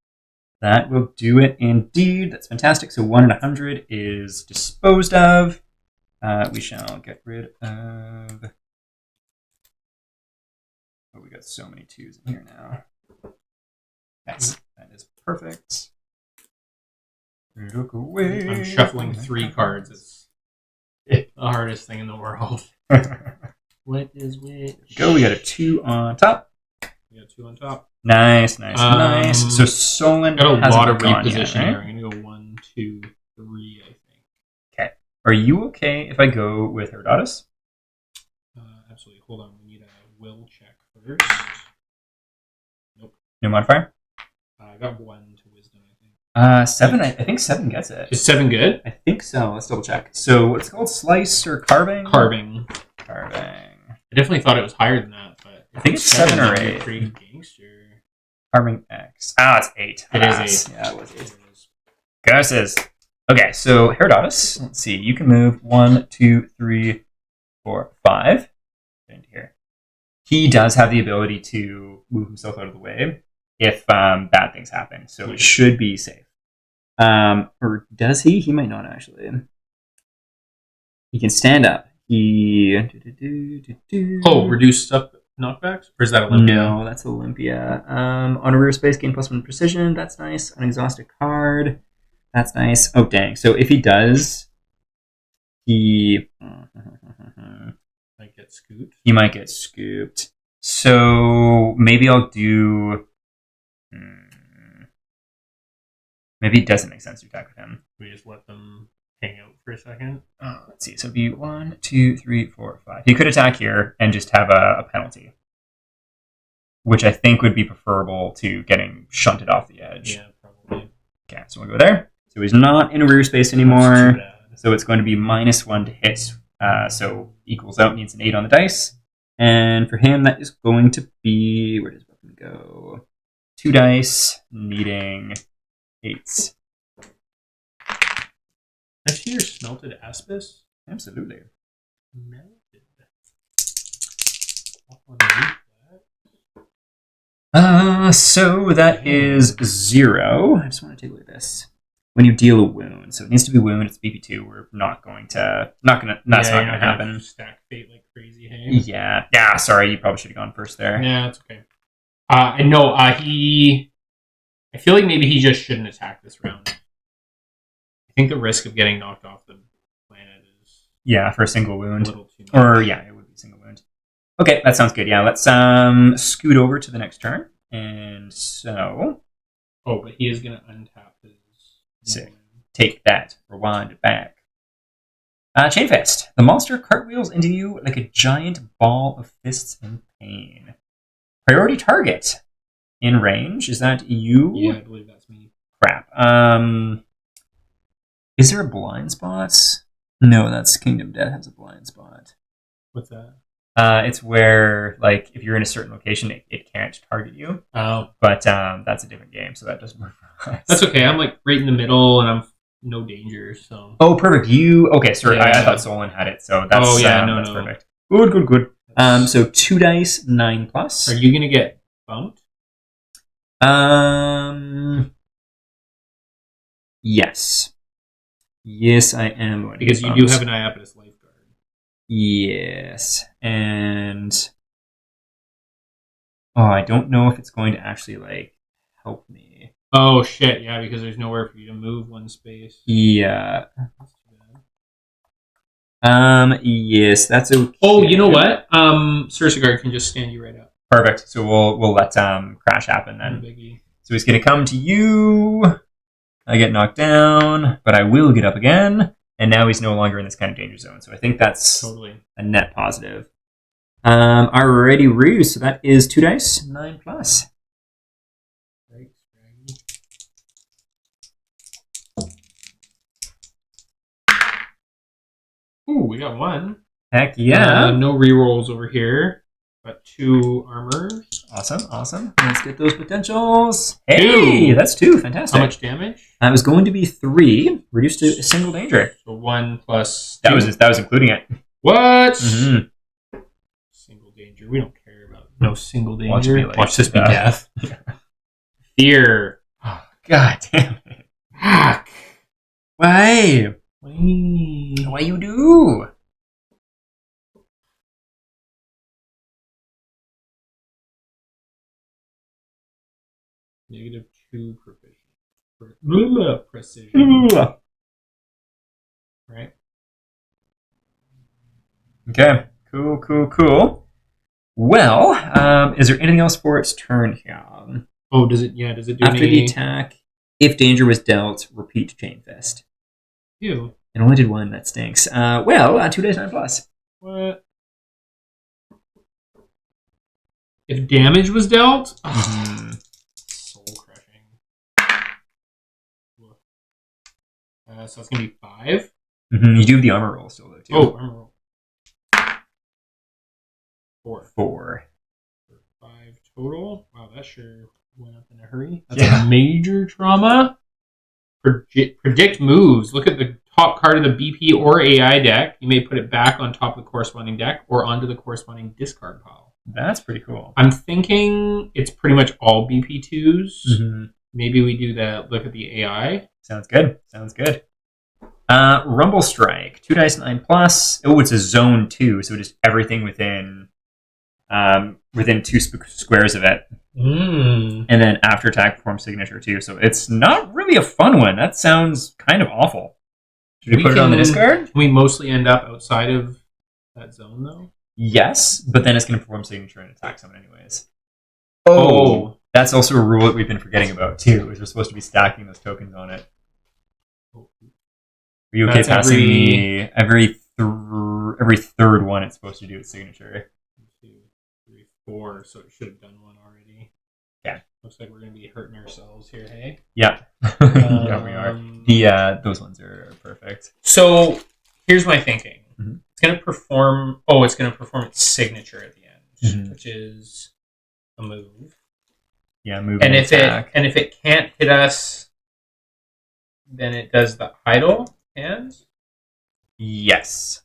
Speaker 1: That will do it indeed. That's fantastic. So 1 in 100 is disposed of. We shall get rid of... Oh, we got so many 2s in here now. Nice. That is perfect. Look away.
Speaker 2: I'm shuffling 3 cards. It's the hardest thing in the world. What is which?
Speaker 1: Go. We got a 2 on top.
Speaker 2: We got 2 on top.
Speaker 1: Nice. So Solon
Speaker 2: got a lot of
Speaker 1: reposition
Speaker 2: repositioning here. I'm gonna go 1, 2, 3. I think.
Speaker 1: Okay. Are you okay if I go with Herodotus?
Speaker 2: Absolutely. Hold on. We need a will check first. Nope.
Speaker 1: No modifier.
Speaker 2: I got 1 to wisdom. I think.
Speaker 1: 7. I think 7 gets it.
Speaker 2: Is 7 good?
Speaker 1: I think so. Let's double check. So what's it called? Slice or carving?
Speaker 2: Carving. I definitely thought it was higher than that, but
Speaker 1: I think it's 7 or 8.
Speaker 2: Pretty gangster.
Speaker 1: Carving X. It's 8.
Speaker 2: It is 8.
Speaker 1: Yeah, it was 8. Curses. Okay, so Herodotus. Let's see. You can move 1, 2, 3, 4, 5. Into here. He does have the ability to move himself out of the way if bad things happen, so it should be safe. Or does he? He might not actually. He can stand up.
Speaker 2: Reduced up knockbacks? Or is that Olympia?
Speaker 1: No, that's Olympia. On a rear space, gain +1 precision. That's nice. Unexhausted card. That's nice. Oh, dang. So if he does, he
Speaker 2: Might get scooped.
Speaker 1: He might get scooped. So maybe I'll do. Maybe it doesn't make sense to attack with him.
Speaker 2: We just let them hang out for a second.
Speaker 1: Let's see. So it'd be 1, 2, 3, 4, 5. He could attack here and just have a penalty, which I think would be preferable to getting shunted off the edge.
Speaker 2: Yeah, probably.
Speaker 1: Okay, so we'll go there. So he's not in rear space anymore. So it's going to be -1 to hit. So equals out means an 8 on the dice. And for him, that is going to be, where does weapon go? 2 dice, needing 8s.
Speaker 2: I see your smelted aspis.
Speaker 1: Absolutely.
Speaker 2: Melted.
Speaker 1: So that is 0. I just want to take a look at this. When you deal a wound, so it needs to be wound. It's BP2. We're not going to. That's not going to happen.
Speaker 2: Stack fate like crazy. Hey.
Speaker 1: Yeah. Sorry, you probably should have gone first there.
Speaker 2: Yeah, it's okay. I know. I feel like maybe he just shouldn't attack this round. I think the risk of getting knocked off the planet is
Speaker 1: for a single wound.
Speaker 2: A little too much.
Speaker 1: Or it would be a single wound. Okay, that sounds good. Yeah, let's scoot over to the next turn, and so.
Speaker 2: Oh, but he is going to untap his.
Speaker 1: Sick. Take that. Rewind it back. Chain Fist. The monster cartwheels into you like a giant ball of fists in pain. Priority target. In range. Is that you?
Speaker 2: Yeah, I believe that's me.
Speaker 1: Crap. Is there a blind spot? No, that's Kingdom Death has a blind spot.
Speaker 2: What's that?
Speaker 1: It's where, like, if you're in a certain location, it can't target you.
Speaker 2: Oh.
Speaker 1: But that's a different game, so that doesn't work for us.
Speaker 2: That's okay. I'm, like, right in the middle, and I'm no danger, so...
Speaker 1: Oh, perfect. Okay, sorry. Yeah. I thought Solon had it, so that's, that's perfect. Good. So 2 dice, 9+.
Speaker 2: Are you going to get bumped?
Speaker 1: Yes. Yes, I am going to
Speaker 2: because you do have an Iapetus lifeguard.
Speaker 1: Yes, and I don't know if it's going to actually like help me.
Speaker 2: Oh shit! Yeah, because there's nowhere for you to move one space.
Speaker 1: Yeah. Yes, that's okay.
Speaker 2: Oh, you know what? Cersei can just stand you right up.
Speaker 1: Perfect. So we'll let crash happen then.
Speaker 2: Biggie.
Speaker 1: So he's gonna come to you. I get knocked down, but I will get up again. And now he's no longer in this kind of danger zone. So I think that's
Speaker 2: totally
Speaker 1: a net positive. Alrighty, Ruse. So that is 2 dice, 9+.
Speaker 2: Right. Ooh, we got 1.
Speaker 1: Heck yeah.
Speaker 2: No rerolls over here. Got 2 armors.
Speaker 1: Awesome. Let's get those potentials. Hey,
Speaker 2: 2.
Speaker 1: That's 2. Fantastic.
Speaker 2: How much damage?
Speaker 1: That was going to be 3, reduced to a single danger.
Speaker 2: So 1 plus
Speaker 1: 2. That was including it.
Speaker 2: What?
Speaker 1: Mm-hmm.
Speaker 2: Single danger. We don't care about no single danger.
Speaker 1: Watch this be death.
Speaker 2: Fear.
Speaker 1: Oh, God damn it.
Speaker 2: Fuck.
Speaker 1: Why? Why you do?
Speaker 2: -2 precision. Right.
Speaker 1: Okay. Cool. Well, is there anything else for its turn here?
Speaker 2: Oh, does it? Yeah, does it do
Speaker 1: after the attack? If danger was dealt, repeat Chain Fist.
Speaker 2: Ew.
Speaker 1: It only did 1. That stinks. 2 dice, 9+.
Speaker 2: What? If damage was dealt?
Speaker 1: Mm-hmm.
Speaker 2: Soul crushing. So that's going to be 5?
Speaker 1: Mm-hmm. You do have the armor roll still, though, too.
Speaker 2: Oh, armor roll. 4. 5 total. Wow, that sure went up in a hurry. That's a major trauma. Predict moves. Look at the top card of the BP or AI deck. You may put it back on top of the corresponding deck or onto the corresponding discard pile.
Speaker 1: That's pretty cool.
Speaker 2: I'm thinking it's pretty much all BP2s.
Speaker 1: Mm-hmm.
Speaker 2: Maybe we do that. Look at the AI.
Speaker 1: Sounds good. Rumble Strike. 2 dice, 9+. Oh, it's a zone 2, so just everything within 2 squares of it. And then after attack, perform signature too. So it's not really a fun one. That sounds kind of awful. Should we put it on the discard?
Speaker 2: Can we mostly end up outside of that zone, though?
Speaker 1: Yes, but then it's going to perform signature and attack someone anyways.
Speaker 2: Oh.
Speaker 1: That's also a rule that we've been forgetting about too, is we're supposed to be stacking those tokens on it. Are you okay
Speaker 2: That's
Speaker 1: passing me every third one it's supposed to do its signature?
Speaker 2: 1, 2, 3, 4, so it should have done one already.
Speaker 1: Yeah.
Speaker 2: Looks like we're going to be hurting ourselves here, hey?
Speaker 1: Yeah. Yeah, we are. Those ones are perfect.
Speaker 2: So, here's my thinking.
Speaker 1: Mm-hmm.
Speaker 2: It's going to perform its signature at the end, which is a move.
Speaker 1: Yeah, move
Speaker 2: and
Speaker 1: attack.
Speaker 2: If it can't hit us, then it does the idle hands.
Speaker 1: Yes.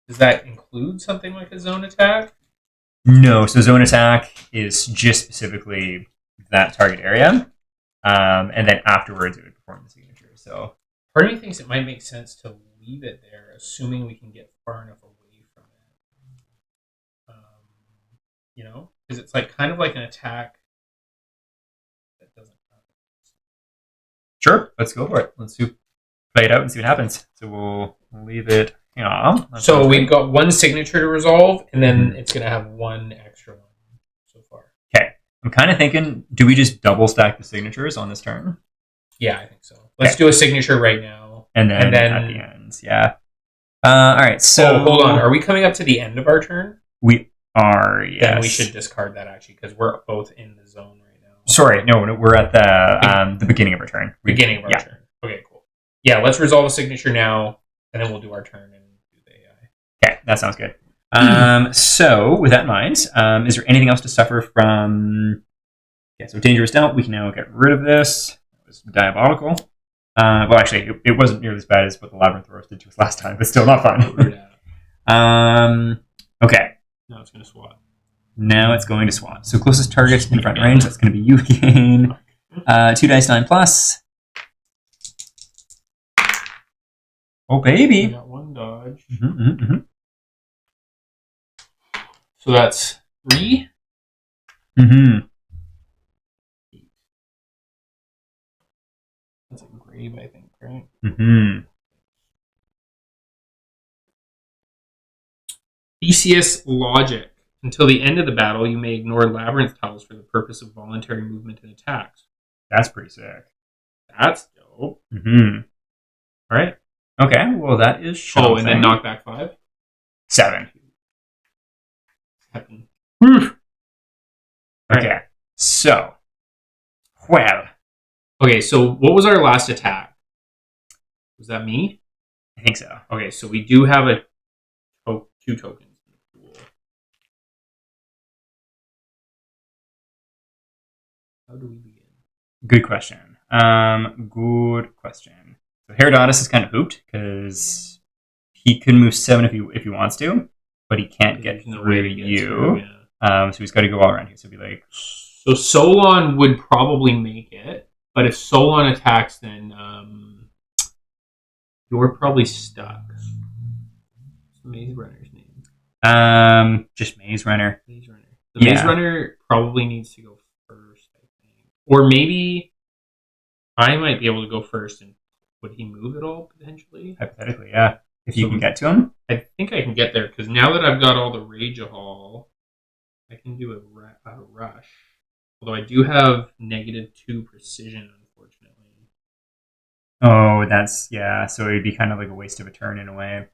Speaker 2: Does that include something like a zone attack?
Speaker 1: No. So zone attack is just specifically that target area, and then afterwards it would perform the signature. So
Speaker 2: part of me thinks it might make sense to leave it there, assuming we can get far enough away from it. Because it's like kind of like an attack. Doesn't happen.
Speaker 1: Sure, let's go for it. Let's play it out and see what happens. So we'll leave it. Yeah.
Speaker 2: So we've got one signature to resolve, and then it's going to have one extra one so far.
Speaker 1: Okay. I'm kind of thinking, do we just double stack the signatures on this turn?
Speaker 2: Yeah, I think so. Let's do a signature right now,
Speaker 1: and then at the end. Yeah. All right. So
Speaker 2: hold on. Are we coming up to the end of our turn?
Speaker 1: We are. Yes.
Speaker 2: Then we should discard that actually because we're both in the zone right now.
Speaker 1: Sorry, no, we're at the beginning of our turn.
Speaker 2: Beginning of our turn. Okay, cool. Yeah, let's resolve a signature now, and then we'll do our turn and do the AI.
Speaker 1: Okay, that sounds good. So, with that in mind, is there anything else to suffer from? Yeah, so dangerous doubt. We can now get rid of this. It was diabolical. Well, actually, it wasn't nearly as bad as what the Labyrinth Roast did to us last time, but still not fun. Okay.
Speaker 2: Now it's going to swat.
Speaker 1: Now it's going to swat. So closest target in front range, that's going to be you again. 2 dice 9 plus. Oh, baby.
Speaker 2: We got one dodge.
Speaker 1: Mm-hmm.
Speaker 2: So that's 3.
Speaker 1: Mm-hmm.
Speaker 2: That's a grave, I think, right?
Speaker 1: Mm-hmm.
Speaker 2: Theseus logic. Until the end of the battle, you may ignore labyrinth tiles for the purpose of voluntary movement and attacks.
Speaker 1: That's pretty sick.
Speaker 2: That's dope.
Speaker 1: Mm-hmm. All right. Okay. Well, that is something.
Speaker 2: Oh, and then knockback 5?
Speaker 1: 7.
Speaker 2: 7.
Speaker 1: Okay. Right. So, well.
Speaker 2: Okay, so what was our last attack? Was that me?
Speaker 1: I think so.
Speaker 2: Okay, so we do have 2 tokens. How do we begin?
Speaker 1: Good question. Good question. So Herodotus is kind of hooped because he can move 7 if he wants to, but he can't get through you. So he's got to go all around here. So it'd be like.
Speaker 2: So Solon would probably make it, but if Solon attacks, then you're probably stuck. What's the Maze Runner's name?
Speaker 1: Just Maze Runner.
Speaker 2: Maze Runner. The Maze Runner probably needs to go first, I think. Or maybe I might be able to go first, and would he move at all, potentially?
Speaker 1: Hypothetically, yeah. If you can get to him?
Speaker 2: I think I can get there, because now that I've got all the Rage Hall, I can do a rush. Although I do have -2 precision, unfortunately.
Speaker 1: Oh, that's, yeah. So it would be kind of like a waste of a turn in a way.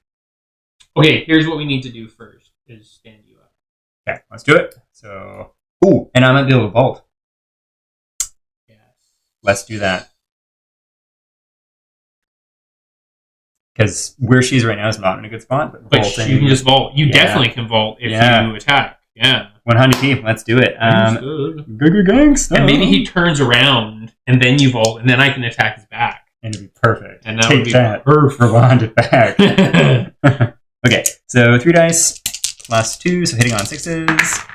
Speaker 2: Okay, here's what we need to do first, is stand you up.
Speaker 1: Okay, let's do it. So, ooh, and I might be able to vault.
Speaker 2: Yes.
Speaker 1: Let's do that. Because where she's right now is not in a good spot.
Speaker 2: But you can just vault. You definitely can vault if you attack. Yeah.
Speaker 1: 100p. Let's do it. Gangsta.
Speaker 2: And maybe he turns around and then you vault and then I can attack his back.
Speaker 1: And it'd be perfect.
Speaker 2: And that would be perfect
Speaker 1: for 100 back. Okay, so 3 dice plus 2, so hitting on 6s.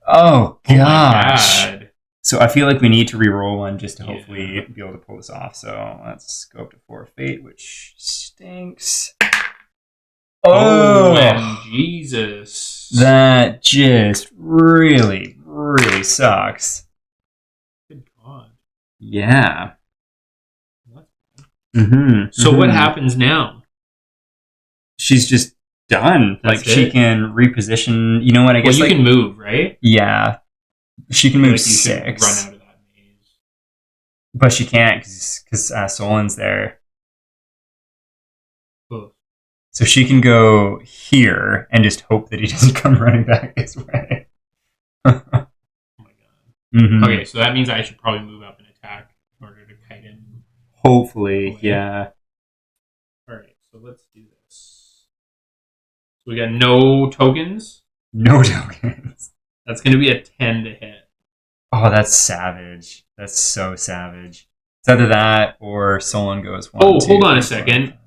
Speaker 1: Oh, gosh. Oh, so I feel like we need to re-roll one just to hopefully be able to pull this off. So let's go up to 4 fate, which stinks.
Speaker 2: Oh, Jesus.
Speaker 1: That just really, really sucks.
Speaker 2: Good God.
Speaker 1: Yeah.
Speaker 2: So what happens now?
Speaker 1: She's just done.
Speaker 2: That's
Speaker 1: like she
Speaker 2: it?
Speaker 1: can reposition. You know what? I guess
Speaker 2: Well, you can move, right?
Speaker 1: yeah, she can
Speaker 2: I feel
Speaker 1: move
Speaker 2: like you should
Speaker 1: 6,
Speaker 2: run out of that maze.
Speaker 1: but she can't because Solon's there.
Speaker 2: Oh.
Speaker 1: So she can go here and just hope that he doesn't come running back this way.
Speaker 2: Oh my god.
Speaker 1: Mm-hmm.
Speaker 2: Okay, so that means I should probably move up and attack in order to kite him.
Speaker 1: Hopefully,
Speaker 2: away.
Speaker 1: yeah.
Speaker 2: Alright, so let's do this. So we got no tokens.
Speaker 1: No tokens.
Speaker 2: That's going to be a 10 to hit.
Speaker 1: Oh, that's savage. That's so savage. It's either that or Solon goes 1.
Speaker 2: Oh,
Speaker 1: 2,
Speaker 2: hold on
Speaker 1: 3,
Speaker 2: a second.
Speaker 1: 4,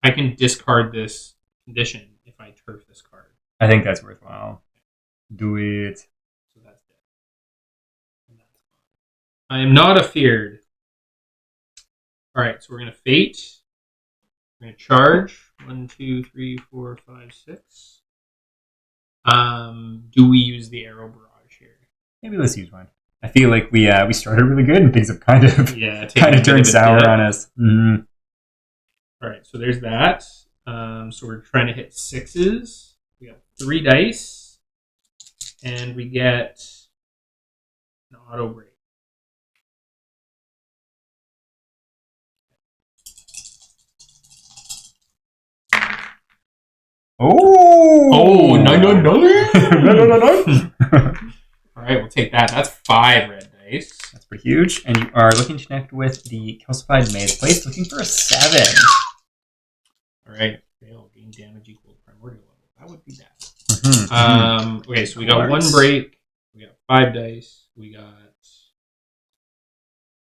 Speaker 2: I can discard this condition if I turf this card.
Speaker 1: I think that's worthwhile. Do it.
Speaker 2: So that's dead. And that's gone. I am not afeared. Alright, so we're going to fate. We're going to charge. 1, 2, 3, 4, 5, 6. Do we use the arrow barrage here?
Speaker 1: Maybe let's use one. I feel like we started really good and things have kind of turned sour on us. Mm-hmm.
Speaker 2: All right, so there's that. So we're trying to hit 6s. We got 3 dice, and we get an auto break.
Speaker 1: Oh,
Speaker 2: no.
Speaker 1: no.
Speaker 2: All right, we'll take that. That's 5 red dice.
Speaker 1: That's pretty huge. And you are looking to connect with the calcified maze place, looking for a 7.
Speaker 2: All right, fail. Gain damage equal to primordial level. That would be bad.
Speaker 1: Mm-hmm.
Speaker 2: Okay, so we got 1 break. We got 5 dice. We got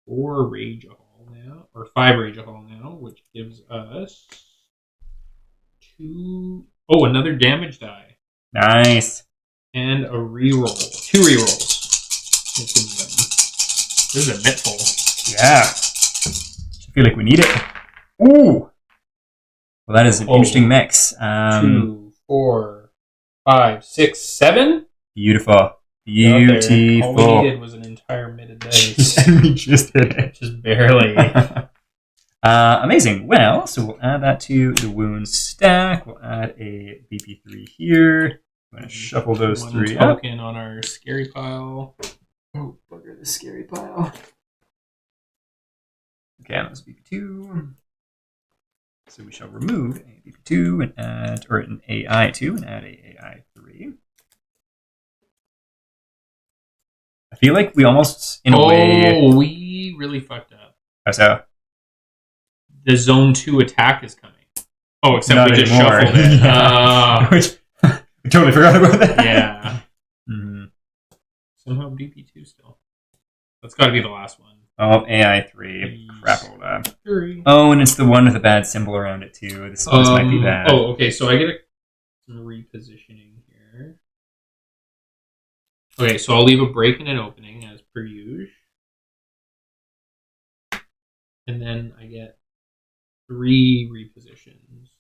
Speaker 2: 4 rage hall now, or 5 rage hall now, which gives us 2. Oh, another damage die.
Speaker 1: Nice.
Speaker 2: And a reroll. 2 rerolls. This is a mitful.
Speaker 1: Yeah. I feel like we need it. Ooh. Well, that is an interesting mix.
Speaker 2: 2, 4, 5, 6, 7.
Speaker 1: Beautiful.
Speaker 2: Beautiful. All we needed was an entire mid dice.
Speaker 1: And we just did it.
Speaker 2: Just barely.
Speaker 1: Amazing. Well, so we'll add that to the wound stack. We'll add a BP3 here. I'm going to shuffle those 3 up.
Speaker 2: 1 token on our scary pile.
Speaker 1: Oh, bugger the scary pile. Okay, that was BP2. So we shall remove a BP2 and add, or an AI2 and add a AI3. I feel like we almost, in a way...
Speaker 2: Oh, we really fucked up.
Speaker 1: How so?
Speaker 2: The zone 2 attack is coming. Oh, except
Speaker 1: Not
Speaker 2: we just
Speaker 1: anymore.
Speaker 2: shuffled it.
Speaker 1: Which, we totally forgot about that.
Speaker 2: Yeah.
Speaker 1: Mm-hmm.
Speaker 2: Somehow BP2 still. That's got to be the last one.
Speaker 1: Oh, AI3. Crapola.
Speaker 2: Hurry.
Speaker 1: Oh, and it's the one with the bad symbol around it, too. This might be bad.
Speaker 2: Oh, okay, so I get some repositioning here. Okay, so I'll leave a break and an opening, as per usual. And then I get 3 repositions.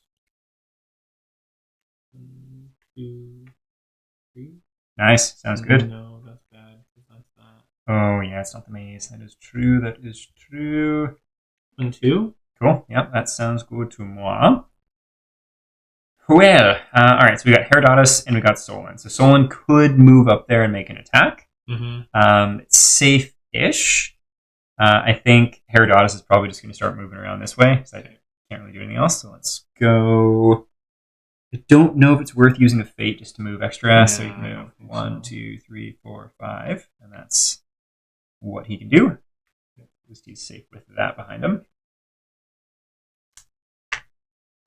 Speaker 2: 1, 2, 3.
Speaker 1: Nice. Sounds good.
Speaker 2: No, that's bad. That's that.
Speaker 1: Oh, yeah, it's not the maze. That is true. That is true.
Speaker 2: 1, 2.
Speaker 1: Cool. Yep, that sounds good to moi. Well, all right, so we got Herodotus and we got Solon. So Solon could move up there and make an attack.
Speaker 2: Mm-hmm.
Speaker 1: It's safe-ish. I think Herodotus is probably just going to start moving around this way because I can't really do anything else. So let's go. I don't know if it's worth using a fate just to move extra.
Speaker 2: Yeah,
Speaker 1: so you can move 1, 2, 3, 4, 5. And that's what he can do. At least he's safe with that behind him.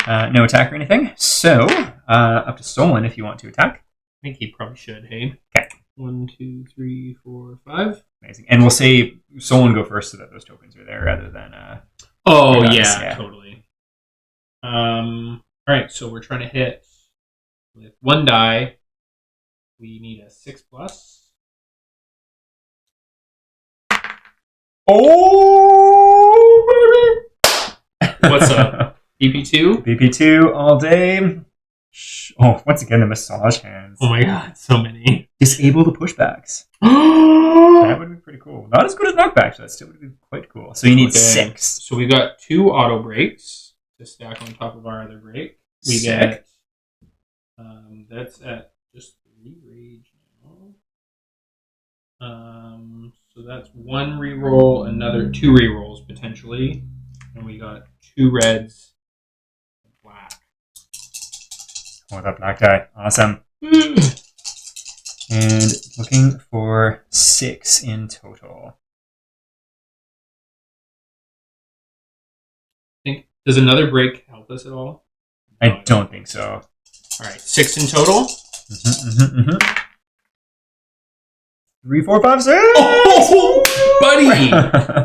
Speaker 1: No attack or anything. So, up to Solon if you want to attack.
Speaker 2: I think he probably should, hey?
Speaker 1: Okay.
Speaker 2: 1, 2, 3, 4, 5.
Speaker 1: Amazing. And we'll say Solon go first so that those tokens are there rather than...
Speaker 2: Oh, yeah, totally. Alright, so we're trying to hit with 1 die. We need a 6+.
Speaker 1: Oh, baby!
Speaker 2: What's up? BP2?
Speaker 1: BP2 all day. Oh, once again, the massage hands.
Speaker 2: Oh my god, so many.
Speaker 1: Disable the pushbacks. That would be pretty cool. Not as good as knockbacks, but that still would be quite cool. So you need 6.
Speaker 2: So we got 2 auto breaks. to stack on top of our other break. We
Speaker 1: Sick.
Speaker 2: get that's at just 3 rage now. So that's 1 reroll, another 2 rerolls potentially, and we got 2 reds, and black.
Speaker 1: Oh, that black die. Awesome. And looking for 6 in total.
Speaker 2: Does another break help us at all?
Speaker 1: I don't think so.
Speaker 2: All right, 6 in total.
Speaker 1: 3, 4, 5, 6.
Speaker 2: Oh, buddy,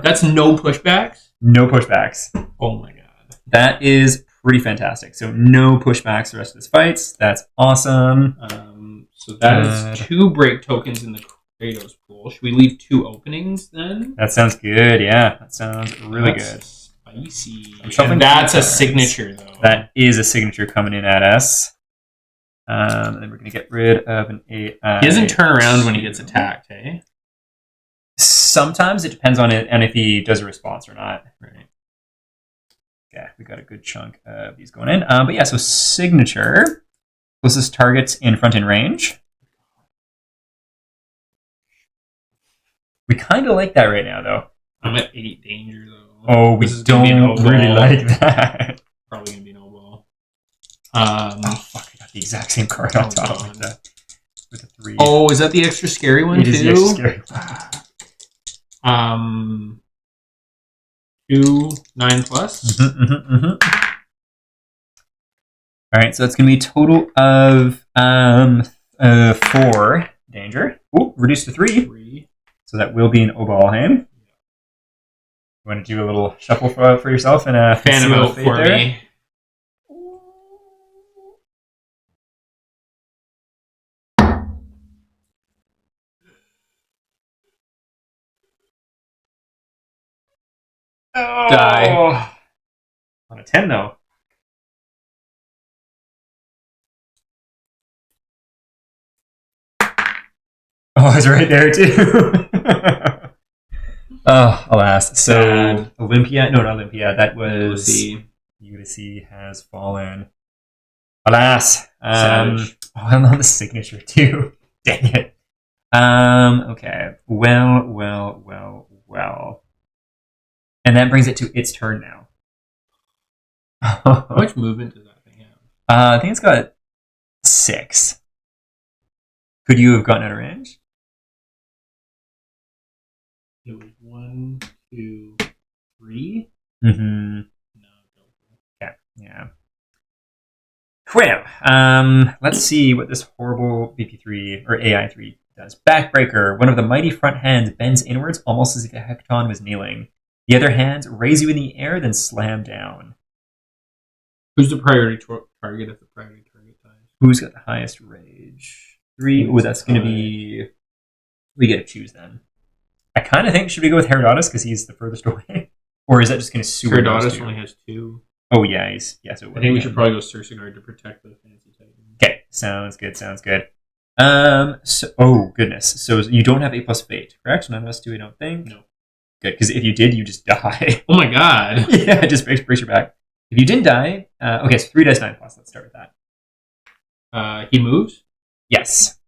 Speaker 2: that's no pushbacks.
Speaker 1: No pushbacks.
Speaker 2: Oh my god,
Speaker 1: that is pretty fantastic. So no pushbacks the rest of this fights. That's awesome.
Speaker 2: So that is 2 break tokens in the Kratos pool. Should we leave 2 openings then?
Speaker 1: That sounds good. Yeah, that sounds really good.
Speaker 2: Spicy.
Speaker 1: And
Speaker 2: that's a signature, though.
Speaker 1: That is a signature coming in at us. And then we're going to get rid of an AI.
Speaker 2: He doesn't turn around when he gets attacked, hey?
Speaker 1: Sometimes it depends on it and if he does a response or not.
Speaker 2: Right.
Speaker 1: Yeah, we got a good chunk of these going in. But yeah, so signature. Closest targets in front in range. We kind of like that right now, though.
Speaker 2: I'm at 8 danger, though.
Speaker 1: Oh, we don't really like that.
Speaker 2: Probably going to be no ball.
Speaker 1: Oh, fuck, I got the exact same card on top with the 3.
Speaker 2: Oh, is that the extra scary one,
Speaker 1: it
Speaker 2: too?
Speaker 1: It is the extra
Speaker 2: scary. 2, 9 plus.
Speaker 1: All right, so it's going to be a total of 4 danger. Ooh, reduced to 3. So that will be an Obalheim. You want to do a little shuffle for yourself and a
Speaker 2: fan out for
Speaker 1: there?
Speaker 2: me.
Speaker 1: Oh.
Speaker 2: Die.
Speaker 1: On a 10, though. Oh, it's right there, too. Oh, alas. So,
Speaker 2: Sad.
Speaker 1: Olympia. No, not Olympia. That was... Odyssey has fallen. Alas.
Speaker 2: Savage.
Speaker 1: Oh, I love the signature, too. Dang it. Okay. Well. And that brings it to its turn now.
Speaker 2: How much movement does that thing have?
Speaker 1: I think it's got 6. Could you have gotten out of range?
Speaker 2: It was 1, 2, 3.
Speaker 1: Mm-hmm.
Speaker 2: No,
Speaker 1: Okay. Yeah. Well, let's see what this horrible BP3 or AI3 does. Backbreaker. One of the mighty front hands bends inwards, almost as if a Heckaton was kneeling. The other hands raise you in the air, then slam down.
Speaker 2: Who's the priority target if the priority target dies?
Speaker 1: Who's got the highest rage? 3. Oh, that's going to be... We get to choose then. I kind of think, should we go with Herodotus because he's the furthest away? Or is that just going to sewer
Speaker 2: Herodotus only has 2.
Speaker 1: Oh, yeah. So
Speaker 2: I think we should probably go Cersei to protect the fancy titan.
Speaker 1: Okay. Sounds good. Oh, goodness. So you don't have A+ fate, correct? None of us do, I don't think.
Speaker 2: No.
Speaker 1: Good, because if you did, you just die.
Speaker 2: Oh my god.
Speaker 1: Yeah, it just breaks your back. If you didn't die... okay, so 3 dice 9+. Let's start with that.
Speaker 2: He moves?
Speaker 1: Yes.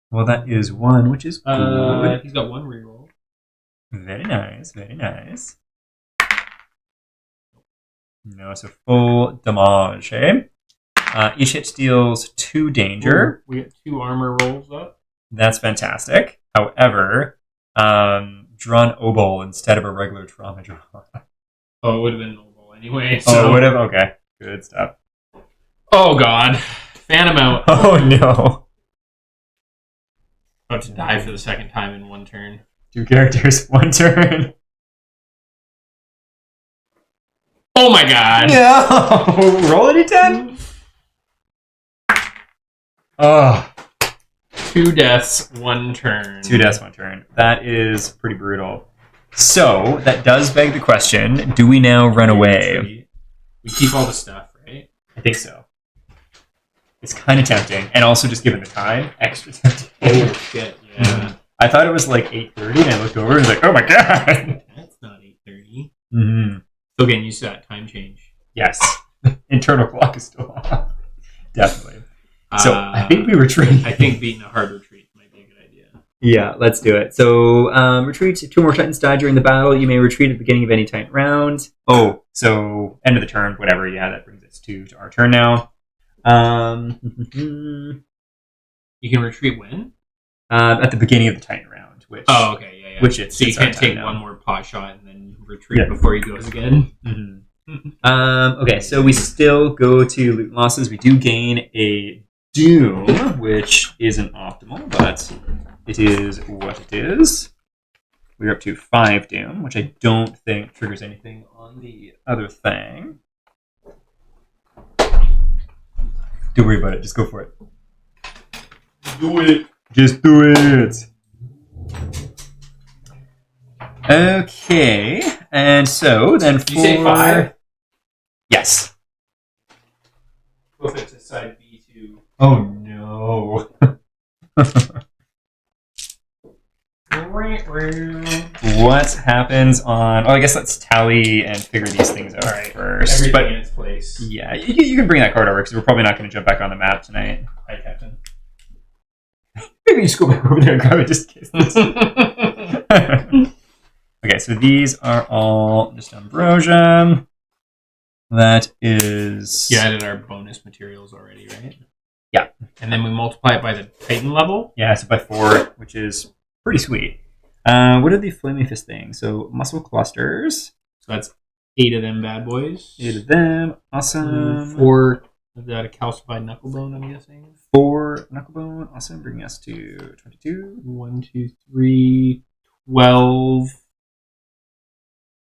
Speaker 1: Well, that is 1, which is good.
Speaker 2: He's got 1 reroll.
Speaker 1: Very nice. No, so full damage, eh? Each hit deals 2 danger.
Speaker 2: Ooh, we get 2 armor rolls up.
Speaker 1: That's fantastic. However, drawn obol instead of a regular trauma draw.
Speaker 2: Oh, it would have been an obol anyway.
Speaker 1: So. Oh, it would have? Okay, good stuff.
Speaker 2: Oh god. Fan him out.
Speaker 1: Oh no.
Speaker 2: About to die for the second time in 1 turn.
Speaker 1: 2 characters, 1 turn.
Speaker 2: Oh my god.
Speaker 1: No! Roll a d10? Oh.
Speaker 2: 2 deaths, 1 turn.
Speaker 1: 2 deaths, 1 turn. That is pretty brutal. So, that does beg the question, do we now run away?
Speaker 2: We keep all the stuff, right?
Speaker 1: I think so. It's kind of tempting, and also just given the time, extra tempting.
Speaker 2: Oh shit! Yeah.
Speaker 1: I thought it was like 8:30, and I looked over and was like, "Oh my god!"
Speaker 2: That's not 8:30.
Speaker 1: Mm-hmm.
Speaker 2: Still getting used to that time change.
Speaker 1: Yes, internal clock is still off. Definitely. So I think we retreat.
Speaker 2: I think beating a hard retreat might be a good idea.
Speaker 1: Yeah, let's do it. So retreat. If 2 more Titans die during the battle, you may retreat at the beginning of any Titan round. Oh, so end of the turn, whatever. Yeah, that brings us to our turn now.
Speaker 2: You can retreat when?
Speaker 1: At the beginning of the Titan round. Which,
Speaker 2: oh, okay, yeah.
Speaker 1: Which it's
Speaker 2: so you can't take one more pot shot and then retreat before he goes again.
Speaker 1: Mm-hmm. Okay, so we still go to loot losses. We do gain a Doom, which isn't optimal, but it is what it is. We're up to 5 Doom, which I don't think triggers anything on the other thing. Don't worry about it. Just go for it.
Speaker 2: Do it.
Speaker 1: Just do it. Okay, and so then
Speaker 2: Did you say 5?
Speaker 1: Yes.
Speaker 2: Go fit to side B2.
Speaker 1: Oh no. What happens on... Oh, I guess let's tally and figure these things out first.
Speaker 2: Everything in its place.
Speaker 1: Yeah, you can bring that card over because we're probably not going to jump back on the map tonight.
Speaker 2: Hi, Captain.
Speaker 1: Maybe you just go back over there and grab it just in case. Okay, so these are all just ambrosia. That is...
Speaker 2: You added our bonus materials already, right?
Speaker 1: Yeah.
Speaker 2: And then we multiply it by the Titan level?
Speaker 1: Yeah, so by 4, which is pretty sweet. What are the Flaming Fist things? So muscle clusters.
Speaker 2: So that's 8 of them bad boys.
Speaker 1: 8 of them. Awesome.
Speaker 2: 4 of that a calcified knucklebone, I'm guessing.
Speaker 1: 4 knucklebone. Awesome. Bringing us to 22.
Speaker 2: 1, 2, 3, 12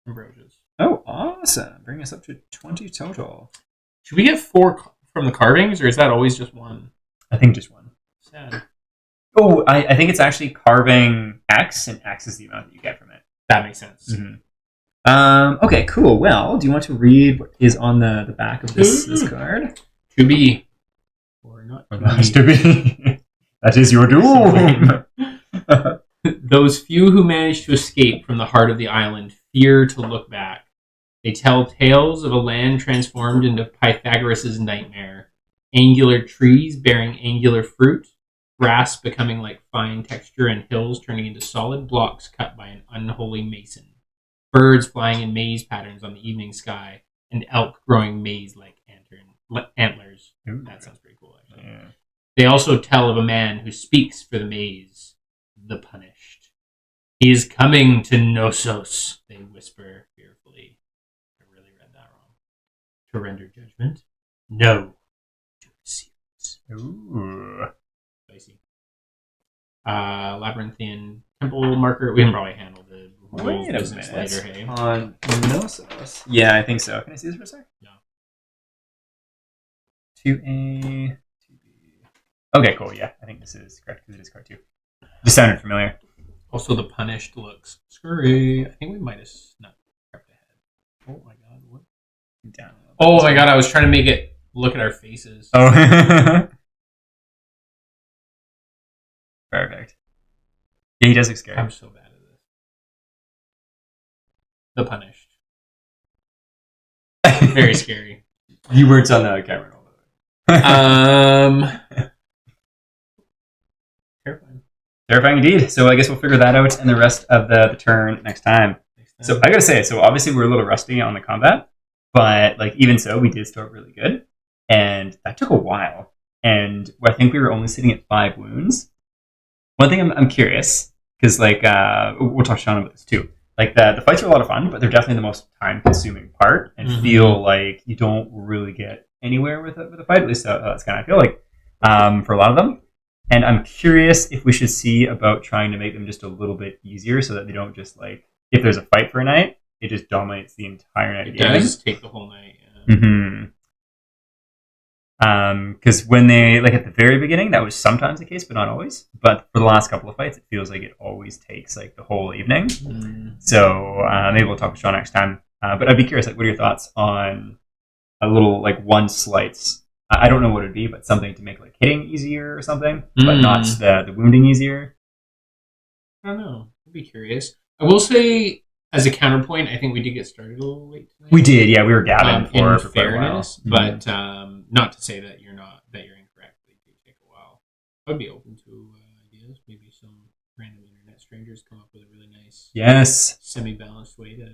Speaker 2: ambrosias.
Speaker 1: Oh, awesome. Bringing us up to 20 total.
Speaker 2: Should we get 4 from the carvings, or is that always just 1?
Speaker 1: I think just 1.
Speaker 2: Sad.
Speaker 1: Oh, I think it's actually carving X, and X is the amount that you get from it.
Speaker 2: That makes sense.
Speaker 1: Mm-hmm. Okay, cool. Well, do you want to read what is on the back of this card?
Speaker 2: To be. Or not to be.
Speaker 1: To be. That is your doom.
Speaker 2: Those few who manage to escape from the heart of the island fear to look back. They tell tales of a land transformed into Pythagoras' nightmare. Angular trees bearing angular fruit. Grass becoming like fine texture and hills turning into solid blocks cut by an unholy mason. Birds flying in maze patterns on the evening sky. And elk growing maze-like antlers.
Speaker 1: Ooh,
Speaker 2: that sounds pretty cool, actually.
Speaker 1: Yeah.
Speaker 2: They also tell of a man who speaks for the maze. The punished. He is coming to Knossos, they whisper fearfully. I really read that wrong. To render judgment? No. To seals.
Speaker 1: Ooh.
Speaker 2: Spicy. Labyrinthian temple marker. We can probably handle the
Speaker 1: Wait a
Speaker 2: business
Speaker 1: minute.
Speaker 2: later, hey?
Speaker 1: On Knossos. Yeah, I think so. Can I see this for a sec?
Speaker 2: No.
Speaker 1: 2A, 2B. Okay, cool. Yeah, I think this is correct because it is card 2. Just sounded familiar.
Speaker 2: Also, the punished looks scurry. I think we might have not crept ahead. Oh my god, what?
Speaker 1: Down.
Speaker 2: Oh my god, I was trying to make it look at our faces.
Speaker 1: Oh. Perfect. Yeah, he does look scary.
Speaker 2: I'm so bad at this. The punished. Very scary.
Speaker 1: You weren't on the camera all the way.
Speaker 2: Terrifying.
Speaker 1: Terrifying indeed. So I guess we'll figure that out in the rest of the turn next time. So I gotta say, so obviously we're a little rusty on the combat, but like even so, we did start really good, and that took a while. And I think we were only sitting at 5 wounds. One thing I'm curious, because like we'll talk to Sean about this too. Like the fights are a lot of fun, but they're definitely the most time-consuming part, and feel like you don't really get anywhere with a fight. At least that's kind of I feel like for a lot of them. And I'm curious if we should see about trying to make them just a little bit easier, so that they don't just like if there's a fight for a night, it just dominates the entire night.
Speaker 2: It does take the whole night.
Speaker 1: Yeah. Mm-hmm. Because when they like at the very beginning, that was sometimes the case, but not always. But for the last couple of fights, it feels like it always takes like the whole evening. So maybe we'll talk with Sean next time. But I'd be curious, like, what are your thoughts on a little like one slice I don't know what it would be, but something to make like hitting easier or something, but not the wounding easier.
Speaker 2: I don't know. I'd be curious. I will say, as a counterpoint, I think we did get started a little late tonight.
Speaker 1: We did, yeah. We were gabbing for
Speaker 2: fairness,
Speaker 1: quite a while.
Speaker 2: but not to say that you're incorrect. They do take a while. I'd be open to ideas. Maybe some random internet strangers come up with a really nice, semi-balanced way to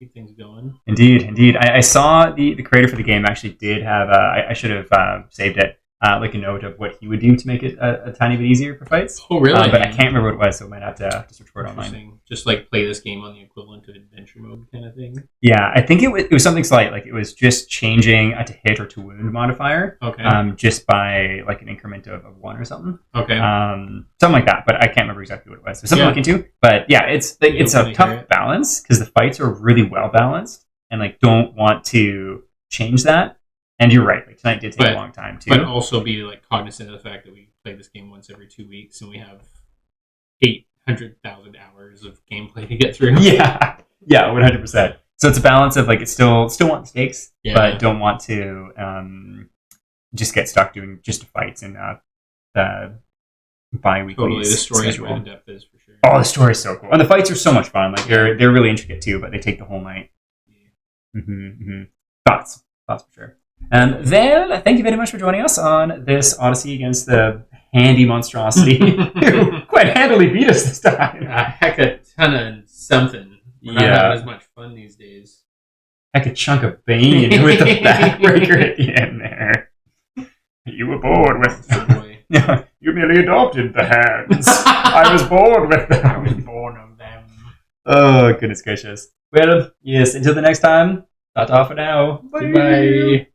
Speaker 2: keep things going.
Speaker 1: Indeed. I saw the creator for the game actually did have. I should have saved it. Like a note of what he would do to make it a tiny bit easier for fights.
Speaker 2: Oh, really?
Speaker 1: But I can't remember what it was, so I might have to search for it online.
Speaker 2: Just like play this game on the equivalent of adventure mode kind of thing?
Speaker 1: Yeah, I think it was something slight. Like it was just changing a to hit or to wound modifier.
Speaker 2: Okay.
Speaker 1: Just by like an increment of 1 or something.
Speaker 2: Okay.
Speaker 1: Something like that, but I can't remember exactly what it was. So something to look into. But yeah, it's a tough balance because the fights are really well balanced and like don't want to change that. And you're right. Like tonight did take a long time too.
Speaker 2: But also be like cognizant of the fact that we play this game once every 2 weeks, and we have 800,000 hours of gameplay to get through.
Speaker 1: Yeah, 100%. So it's a balance of like it still want stakes, but don't want to just get stuck doing just fights and the bi-weekly.
Speaker 2: Totally, the story is where the depth is for sure.
Speaker 1: Oh, the story is so cool, and the fights are so much fun. Like they're really intricate too, but they take the whole night. Yeah. Thoughts for sure. Then, thank you very much for joining us on this Odyssey against the handy monstrosity who quite handily beat us this time.
Speaker 2: A Heckaton of something. We're not having as much fun these days.
Speaker 1: Heck, a chunk of bane with the backbreaker at the end there. You were born with them. You merely adopted the hands. I was born with them.
Speaker 2: I was born of them.
Speaker 1: Oh, goodness gracious. Well, yes, until the next time, ta-ta for now.
Speaker 2: Bye. Bye.